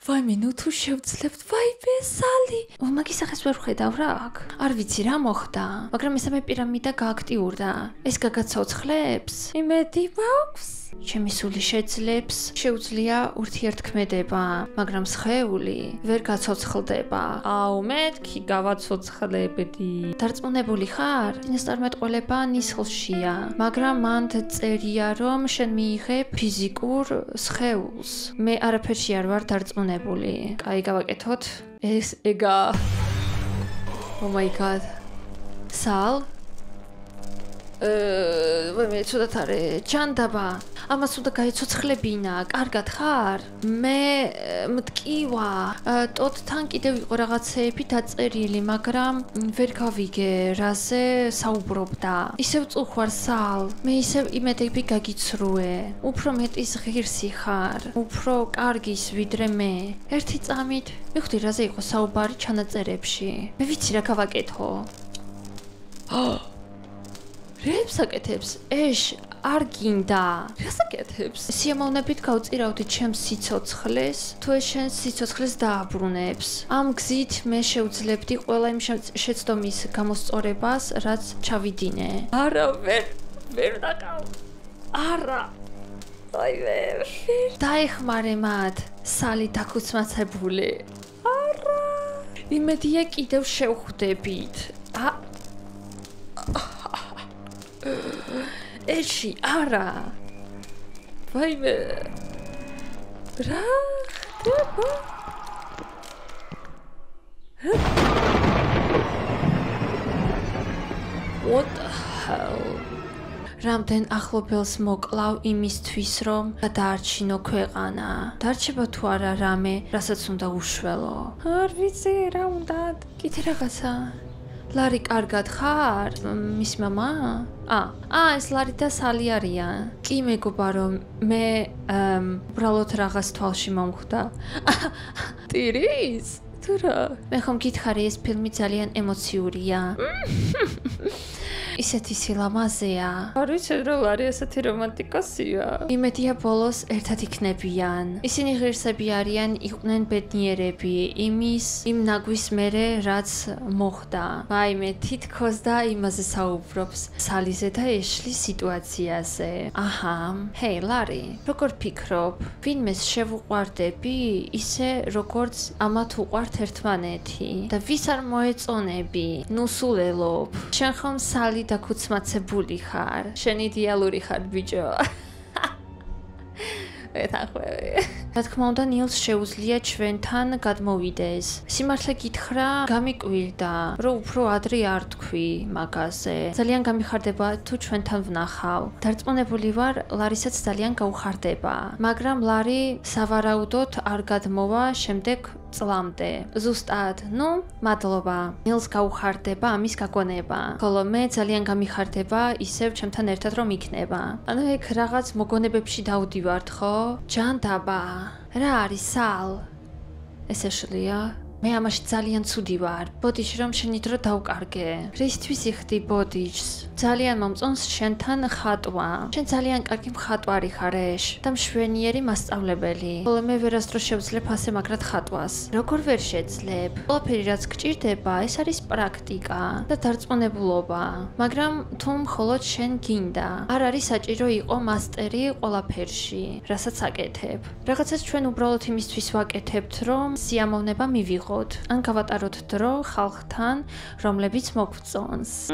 [SPEAKER 1] ვაიმე, ნუ თუ შევძლებთ, ვაიმე, სალი. მაგის სახეს ვერ ვხედავ რა აქ. არ ვიცი რა მოხდა, მაგრამ მესამე პირამიდა გააქტიურდა. ეს გაგაცოცხლებს? იმედი მაქვს. ჩემი სული შეუძლია ურთიერთქმედება, მაგრამ სხეული ვერ გაცოცხლდება. აუ, მეთქი გავაცოცხლებდი. დარწმუნებული ხარ? წინასწარმეტყველება ნისლშია, მაგრამ მან წერია, რომ შენ მიიღებ ფიზიკურ სხეულს. მე არაფერში არ ვარ დარწმუნებული. კაი, გავაკეთოთ. ეს ეგა. Oh my god. სალ? მე ცუდად არის, ჯანდაბა. ამას უნდა გაიცოცხლებინა, კარგად ხარ? მე მტკივა. ტოტთან კიდევ იყო რაღაცეები დაწერილი, მაგრამ ვერ გავიგე, რაზე საუბრობდა. ისევ წუხვარ სალ, მე ისევ იმედები გაგიცრუე. უფრო მეტის ღირსი ხარ, უფრო კარგის ვიდრე მე. ერთი წამით მივხვდი, რაზე იყო საუბარი ჩანაწერებში. მე ვიცი რა გავაკეთო. რებს აკეთებს? ეშ, არ გინდა. რას აკეთებს? სიამოვნებით გავწირავდი ჩემს სიცოცხლეს, თუ ეს შენ სიცოცხლეს დააბრუნებს. ამ გზით მე შევძლებდი ყველა იმ შეცდომის გამოსწორებას, რაც ჩავიდინე. არა, ვერ დაკავ. არა. აი ვერ. დაეხმარე მათ, სალი დაქუცმაცებული. არა. იმედია კიდევ შევხვდებით. ეში, არა. ვაიმე. რა ხდება? What the hell? რამდენ ახლობელს მოკლავ იმისთვის, რომ გადაარჩინო ქვეყანა. დარჩება თუ არა რამე, რასაც უნდა უშველო. არ ვიცი, რა უნდა. კიდე რაღაცა. ლარი, კარგად ხარ? მის მამა? ეს ლარი და სალი არიან. კი მეგობარო, მე უბრალოდ რაღაც თვალში მომხვდა. ტირის? თუ რა? მე ხომ გითხარი, ეს ფილმი ძალიან ემოციურია. ისეთი სილამაზეა. არ ვიცი, რომ ლარი ასეთი რომანტიკოსია. იმედია ბოლოს ერთად იქნებიან. ისინი ღირსები არიან, იყვნენ ბედნიერები, იმ ნაგვის მერე, რაც მოხდა. ვაიმე, თითქოს და იმაზე საუბრობს, სალიზე და ეშლის სიტუაციაზე. აჰა, ჰეი, ლარი, როგორ ფიქრობ? ვინმეს შევუყვარდები, ისე როგორც ამათ უყვართ ერთმანეთი და ვის არ მოეწონები? ნუ სულელობ. შენ ხომ სალი დაქუცმაცებული ხარ. შენ იდეალური ხარ, ბიჭო. ეთახვევი. რა თქმა უნდა, ნილს შეუძლია ჩვენთან გადმოვიდეს. სიმართლე გითხრა, გამიკვირდა, რომ უფრო ადრე არ თქვი მაგაზე. ძალიან გამიხარდება თუ ჩვენთან ვნახავ. დარწმუნებული ვარ, ლარისაც ძალიან გაუხარდება. მაგრამ ლარი სავარაუდოდ არ გადმოვა შემდეგ წლამდე. ზუსტად, მადლობა. ნილს გაუხარდება ამის გაგონება. ხოლო მე ძალიან გამიხარდება ისევ ჩემთან ერთად რომ იქნება. ანუ ეგ რაღაც მოგონებებში დავდივართ, ხო? ჯანდაბა. რა არის სალ? ეს ეშლია? მე ამაში ძალიან ცუდი ვარ. ბოდიში რომ შენი დრო დავკარგე. რისთვის იხდი ბოდიშს? ძალიან მომწონს შენთან ხატვა. შენ ძალიან კარგი მხატვარი ხარ ეშ და მშვენიერი მასწავლებელი. ხოლო მე ვერასდროს შევძლებ ასე მაგრად ხატვას. როგორ ვერ შეძლებ? ყველაფერი რაც გჭირდება, ეს არის პრაქტიკა და დარწმუნებულობა. მაგრამ თუ მხოლოდ შენ გინდა, არ არის საჭირო იყო მასტერი ყველაფერში, რასაც აკეთებ. რაღაცას ჩვენ უბრალოდ იმისთვის ვაკეთებთ, რომ სიამოვნება მივიღოთ. ან გავატაროთ დრო ხალხთან, რომლებიც მოგწონს.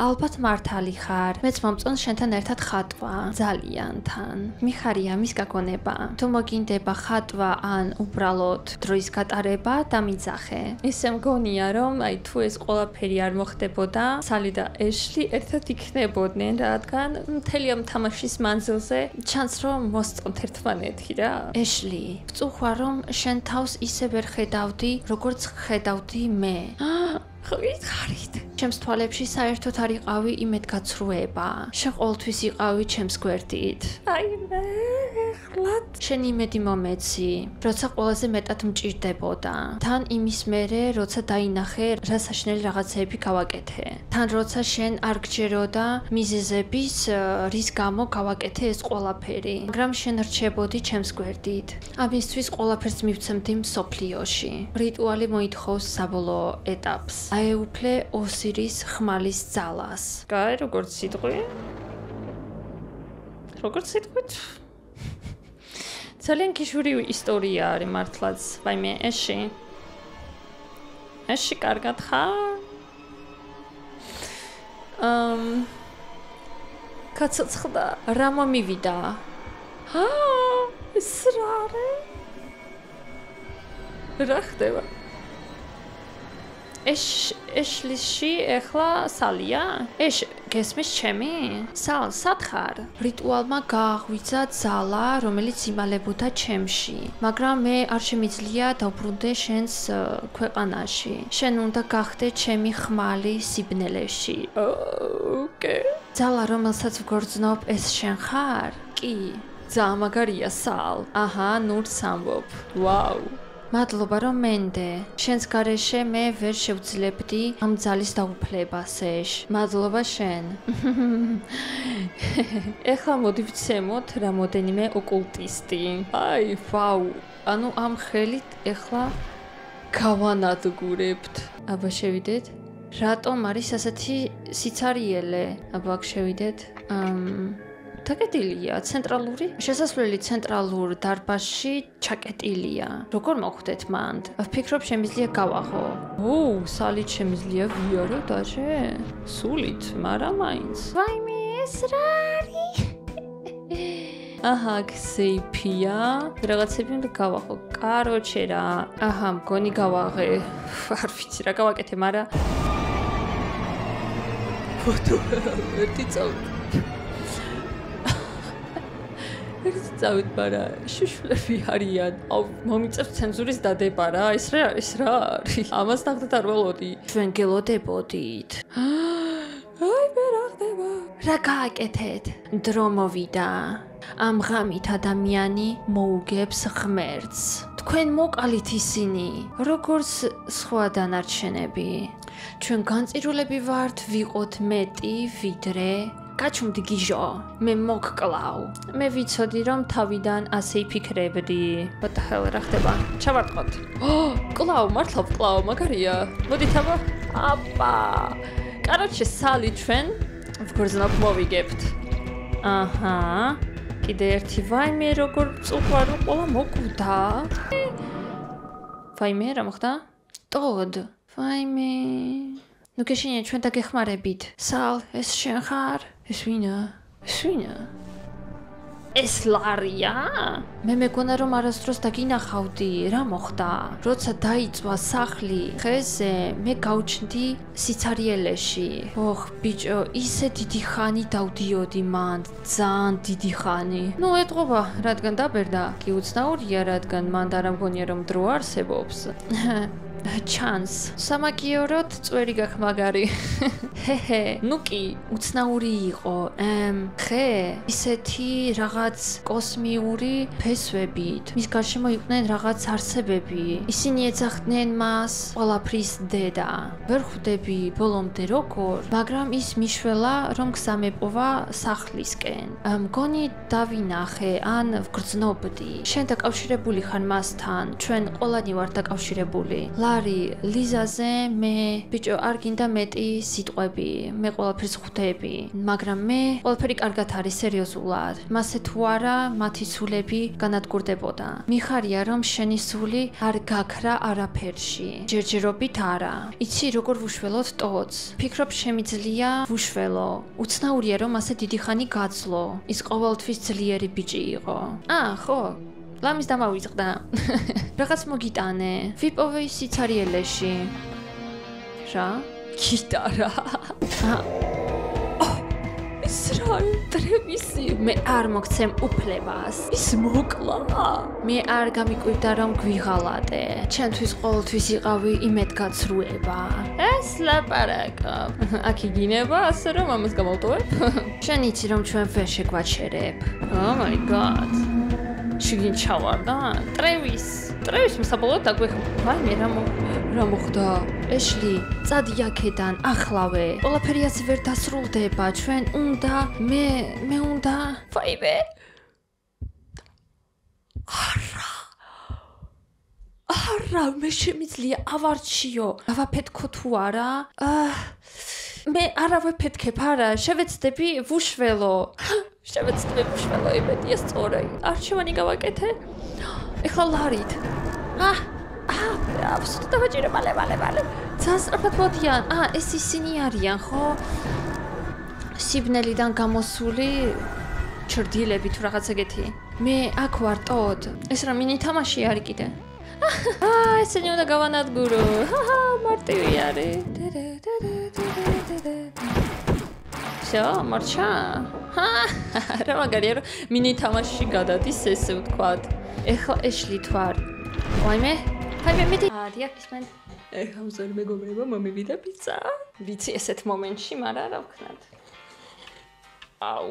[SPEAKER 1] ალბათ მართალი ხარ. მეც მომწონს შენთან ერთად ხატვა. ძალიან თან. მიხარია მის გაგონება. თუ მოგინდება ხატვა ან უბრალოდ დროის გატარება, დამიძახე. ისე მგონია, რომ თუ ეს ყველაფერი არ მოხდებოდა, სალი და ეშლი ერთად იქნებოდნენ, რადგან მთელი ამ თამაშის მანძილზე ჩანს, რომ მოსწონთ ერთმანეთი რა. ეშლი, ვწუხარ, რომ შენ თავს ისე ვერ ხედავდი, როგორც ხედავდი მე. ხარით. ჩემს თვალებში საერთოდ არ იყავი იმედგაცრუება. შენ ყოველთვის იყავი ჩემს გვერდით. აი მე ხლად. შენ იმედი მომეცი, როცა ყველაზე მეტად მჭირდებოდა. თან იმის მერე, როცა დაინახე, რა საშინელი რაღაცეები გავაკეთე. თან როცა შენ არ გჯეროდა მიზეზების, რის გამო გავაკეთე ეს ყველაფერი. მაგრამ შენ რჩებოდი ჩემს გვერდით. ამისთვის ყველაფერს მივცემდი მსოფლიოში. რიტუალი მოითხოვს საბოლოო ეტაპს. აეუფლე ოსირის ხმალის ძალას. კაი, როგორც სიტყვი? როგორც სიტყვით? ძალიან ქიშვრი ისტორია არის მართლაც. ვაიმე, ეში კარგად ხარ? კაცოცხლდა, რა მომივიდა? ეს რა არის? რა ხდება? ეშლიში ეხლა სალია? გესმის ჩემი? სალ, სად ხარ? რიტუალმა გააღვიძა ძალა, რომელიც იმალებოდა ჩემში, მაგრამ მე არ შემიძლია დავბრუნდე შენს ქვეყანაში. შენ უნდა გახდე ჩემი ხმალი სიბნელეში. ოკეი. ძალა, რომელსაც ვგორწნობ, ეს შენ ხარ? კი. ძალიან მაგარია, სალ. აჰა, ნურს ამბობ. ვაუ. მადლობა რომ მენდე. შენს გარეშე მე ვერ შევძლებდი ამ ძალის დაუფლებას. მადლობა შენ. ეხლა მოდი ვცემოთ რამოდენიმე ოკულტისტი. აი, ვაუ. ანუ ამ ხელით ეხლა გავანადგურებთ. აბა შევიდეთ. რატომ არის ასეთი სიცარიელე? აბა აქ შევიდეთ. დაკეტილია ცენტრალური შესასვლელი ცენტრალურ დარბაზში ჩაკეტილია. როგორ მოხვდეთ მანდ? ვფიქრობ შემიძლია გავაღო. სალით შემიძლია ვიარო დაჟე? სულით, მაგრამ მაინც. ვაიმე, ეს რა არის? აჰა, ქსეიფია. რაღაცები უნდა გავაღო. კაროჩე რა. აჰა, მგონი გავაღე. არ ვიცი რა გავაკეთე, მაგრამ ფოტო ერთი წავდი. წავით, მაგრამ შუშვლები არიან. მომიწევს ცენზურის დადება რა. ეს რა არის? ამას ნახდეთ არ ველოდი. ჩვენ გელოდებოდით. აი, მე რა ხდება? რა გააკეთეთ? დრო მოვიდა. ამ ღამით ადამიანი მოუგებს ღმერთს. თქვენ მოკალით ისინი, როგორც სხვა დანარჩენები. ჩვენ განწირულები ვართ, ვიყოთ მეტი, ვიდრე გაჩუმდი გიჟო, მე მოგკლავ. მე ვიცოდი რომ თავიდან ასე იფიქრებდი. What the hell რა ხდება? ჩავარტყოთ. კლავ, მართლა ვკლავ, მაგარია. მოდით აბა. კაროჩე, სალი ჩვენ ვგრძნობ მოვიგებთ. აჰა. კიდე ერთი ვაიმე როგორ წუყვარო ყოლა მოკვდა. ვაიმე რა მოხდა? ტოდ. ვაიმე. ნუ გეშინია ჩვენ დაგეხმარებით. სალ, ეს შენ ხარ? ეს ვინა? ეს ლარია? მე მეგონა რომ არასდროს დაგინახავდი, რა მოხდა? როცა დაიწვა სახლი ხეზე, მე გავჩნდი სიცარიელეში. ბიჭო, ისე დიდი ხანი დავდიოდი მან, ძალიან დიდი ხანი. ნუ ეტყობა, რადგან დაბერდა, კი უცნაურია, რადგან მან არ მგონია რომ დრო არსებობს. ჩანს. სამაგიოროდ წვერი გაქვს მაგარი. ნუ კი, უცნაური იყო. ხე, ისეთი რაღაც კოსმიური ფესვებით. მის გარშემო იყვნენ რაღაც არსებები. ისინი ეძახდნენ მას ყველაფრის დედა. ვერ ხვდები ბოლომდე როგორ, მაგრამ ის მიშველა რომ გზამეპოვა სახლისკენ. მგონი დავინახე, ან ვგრძნობდი. შენ დაკავშირებული ხარ მასთან, ჩვენ ყველანი ვართ დაკავშირებული. ლარი, ლიზაზე მე, ბიჭო, არ გინდა მეტი სიტყვები, მე ყველაფერს ხვდები, მაგრამ მე ყველაფერი კარგად არის სერიოზულად. მასე თუ არა, მათი სულები განადგურდებოდა. მიხარია რომ შენი სული არ გაქრა არაფერში. ჯერჯერობით არა. იცი როგორ ვუშველოთ ტოდს. ფიქრობ შემიძლია ვუშველო. უცნაურია რომ ასე დიდი ხანი გაძლო. ის ყოველთვის ძლიერი ბიჭი იყო. ხო. ლამის დამავიწყდა. რაღაც მოგიტანე. ვიპოვე სიცარიელეში. რა? გიტარა. ის რა ტრევისი მე არ მოგცემ უფლებას ის მოკლა მე არ გამიკვირდა რომ გვიღალატე ჩემთვის ყოველთვის იყავი იმედგაცრუება ეს ლაპარაკობ აქ იგინება ასე რომ ამას გამოვტოვებ შენ იცი რომ ჩვენ ვერ შეგვაჩერებ oh my god შიგნით ჩავარდა ტრევის მსაბოლოოდ დაგვეხმარა მე რა მოხდა ეშლი წადი აქედან ახლავე ყველაფერი ასე ვერ დასრულდება ჩვენ უნდა მე უნდა ვაიმე არა მე შემიძლია ავარჩიო ავაფეთქო თუ არა მე არა ვეფეთქებ არა შევეცდები ვუშველო იმედია სწორი არჩევანი გავაკეთე ეხლა ლარით აბსოლუტურად დავაჭირე მალე ძასწრაფად მოდიან ეს ისინი არიან ხო სიბნელიდან გამოსული ჩრდილები თუ რაღაცა ეგეთი მე აქ ვარ ტოდ ეს რა მინი თამაში არის კიდე ესენი უნდა გავანადგურო მარტივი არის всё მარჩა რა მაგარია რომ მინი თამაში გადადის ესე ვთქვათ ეხლა ეშლი თვარ ვაიმე მედი დიახ ისმენ ეხლა მზარ მეგობრებო მომივიდა პიცა ვიცი ესეთ მომენტში მაგრამ რა ვქნათ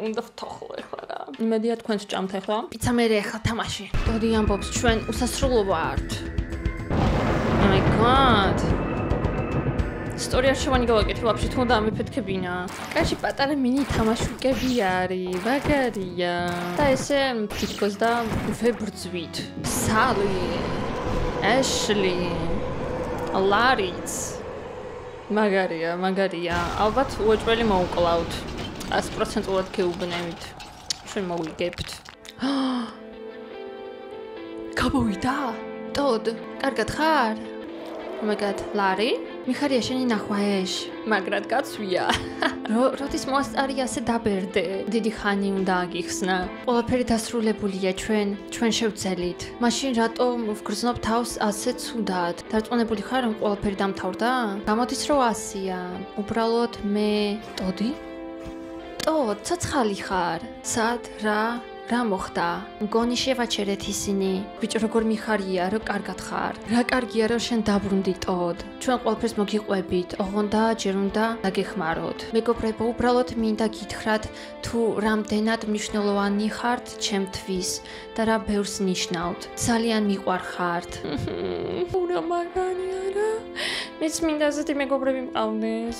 [SPEAKER 1] უნდა ვთოხლო ეხლა რა იმედია თქვენს ჭამთ ეხლა პიცა მე ეხლა თამაში ოდი ამბობს ჩვენ უსასრულო ვართ oh my god ისტორია შევანი გავაკეთე ვაფშე თუნდა ამეფეთქებინა კაში პატარა მინი თამაშუკები არის მაგარია და ესე თითქოს და ვებრძვით სალი ეშლი ლარიც მაგარია ალბათ უეჭველი მოუკლავთ 100%-ად გეუბნებით ჩვენ მოვიგებთ გამოვიდა ტოდ კარგად ხარ oh my god ლარი მიხარია შენი ნახვა ეშ მაგრად გაცვია როდის მოასწარი ასე დაბერდე დიდი ხანი უნდა აგიხსნა ყველაფერი დასრულებულია ჩვენ შევძელით მაშინ რატომ ვგრძნობ თავს ასე ცუდად დარწმუნებული ხარ რომ ყველაფერი დამთავრდა გამოდის რომ ასია უბრალოდ მე ტოდ ცოცხალი ხარ სად რა მოხდა? მგონი შევაჩერეთ ისინი. ბიჭო როგორ მიხარია, რომ კარგად ხარ. რა კარგია რომ შენ დაბრუნდი ტოდ. ჩვენ ყველაფერს მოგიყვებით, ოღონდ ჯერ უნდა დაგეხმაროთ. მეგობრებო, უბრალოდ მინდა გითხრათ, თუ რამდენად მნიშვნელოვანი ხართ ჩემთვის და რა ბევრს ნიშნავთ. ძალიან მიყვარხართ. უნა მაგარია რა. მეც მინდა ასეთი მეგობრები მყავდეს.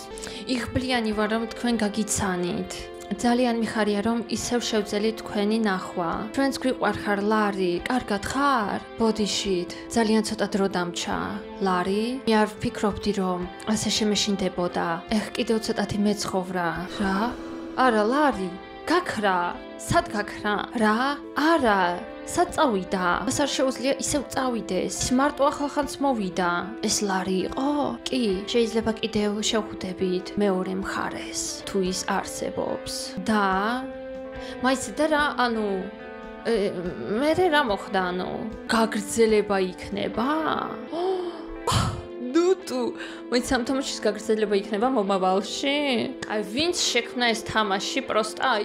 [SPEAKER 1] იღბლიანი ვარ რომ თქვენ გაგიცანით. ძალიან მიხარია რომ ისევ შევძელით თქვენი ნახვა. ჩვენც გვიყვარხარ ლარი, კარგად ხარ? ბოდიშით. ძალიან ცოტა დრო დამჩა. ლარი, მე არ ვფიქრობდი რომ ასე შემეშინდებოდა. ეხ კიდევ ცოტათი მეცხოვრა. რა? არა ლარი, გაქრა. სად გაქრა? რა? არა. სად წავიდა? მას არ შეუძლია ისევ წავიდეს. მარტო ახალხანს მოვიდა. ეს ლარი იყო? კი, შეიძლება კიდევ შევხვდებით მეორე მხარეს, თუ ის არსებობს. და მაინც და რა, ანუ მე რა მოხდა, ანუ გაგრძელება იქნება? ნუტუ, მაინც ამ თამაშის გაგრძელება იქნება მომავალში? აი, ვინც შექმნა ეს თამაში, პროსტა აი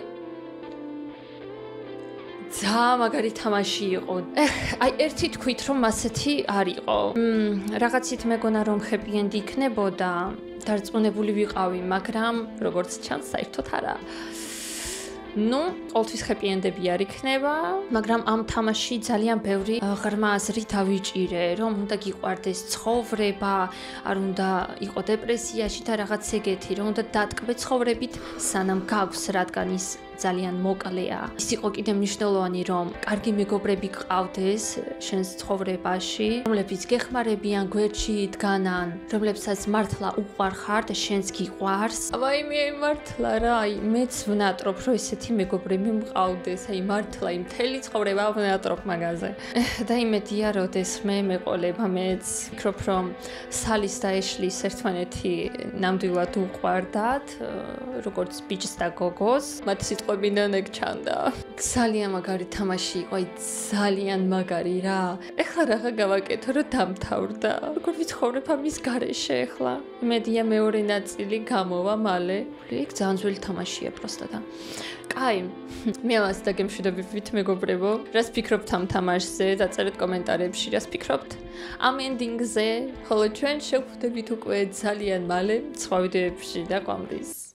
[SPEAKER 1] მაგარი თამაში იყო. აი ერთი თქვით რომ ასეთი არ იყო. რაღაცით მეგონა რომ happy end იქნებოდა. დარწმუნებული ვიყავი, მაგრამ როგორც ჩანს, საერთოდ არა. ნუ, ყოველთვის happy end-ები არ იქნება, მაგრამ ამ თამაში ძალიან ბევრი ღრმა აზრი დავიჭირე, რომ უნდა გიყვარდეს ცხოვრება, არ უნდა იყო დეპრესიაში და რაღაც ეგეთი, რომ უნდა დატკბე ცხოვრებით, სანამ გაქვს, რადგან ის ძალიან მოკლეა. ის იყო კიდე მნიშვნელოვანი, რომ კარგი მეგობრები გყავდეს შენს ცხოვრებაში, რომლებიც გეხმარებიან, გვერდში იდგანან, რომლებსაც მართლა უყვარხარ და შენს გიყვარს. აი მე მართლა რა, აი მეც ვნატრობ, რომ ესეთ ისეთი მეგობრები მყავდეს, აი მართლა იმ მთელი ცხოვრება ვნატრობ მაგაზე. და იმედია, როდეს მე მეყოლება მეც ვფიქრობ, რომ სალის და ეშლის ერთმანეთი ნამდვილად უყვარდათ, როგორც ბიჭს და გოგოს. მათი სიტყვებიდან ეგ ჩანდა. ძალიან მაგარი თამაში იყო, აი ძალიან მაგარი რა. ეხლა რაღა გავაკეთო, რომ დამთავრდა. როგორ ვიცხოვრებ ამის გარეშე ეხლა? იმედია მეორე ნაწილი გამოვა მალე. იქ ძალიან ძველი თამაშია პროსტა. კაი, მე ამას დაგემშვიდობებით მეგობრებო. რას ფიქრობთ ამ თამაშზე? დაწერეთ კომენტარებში, რას ფიქრობთ ამ ენდინგზე. ხოლო ჩვენ შევხვდებით უკვე ძალიან მალე სხვა ვიდეოებში და ყვამრის.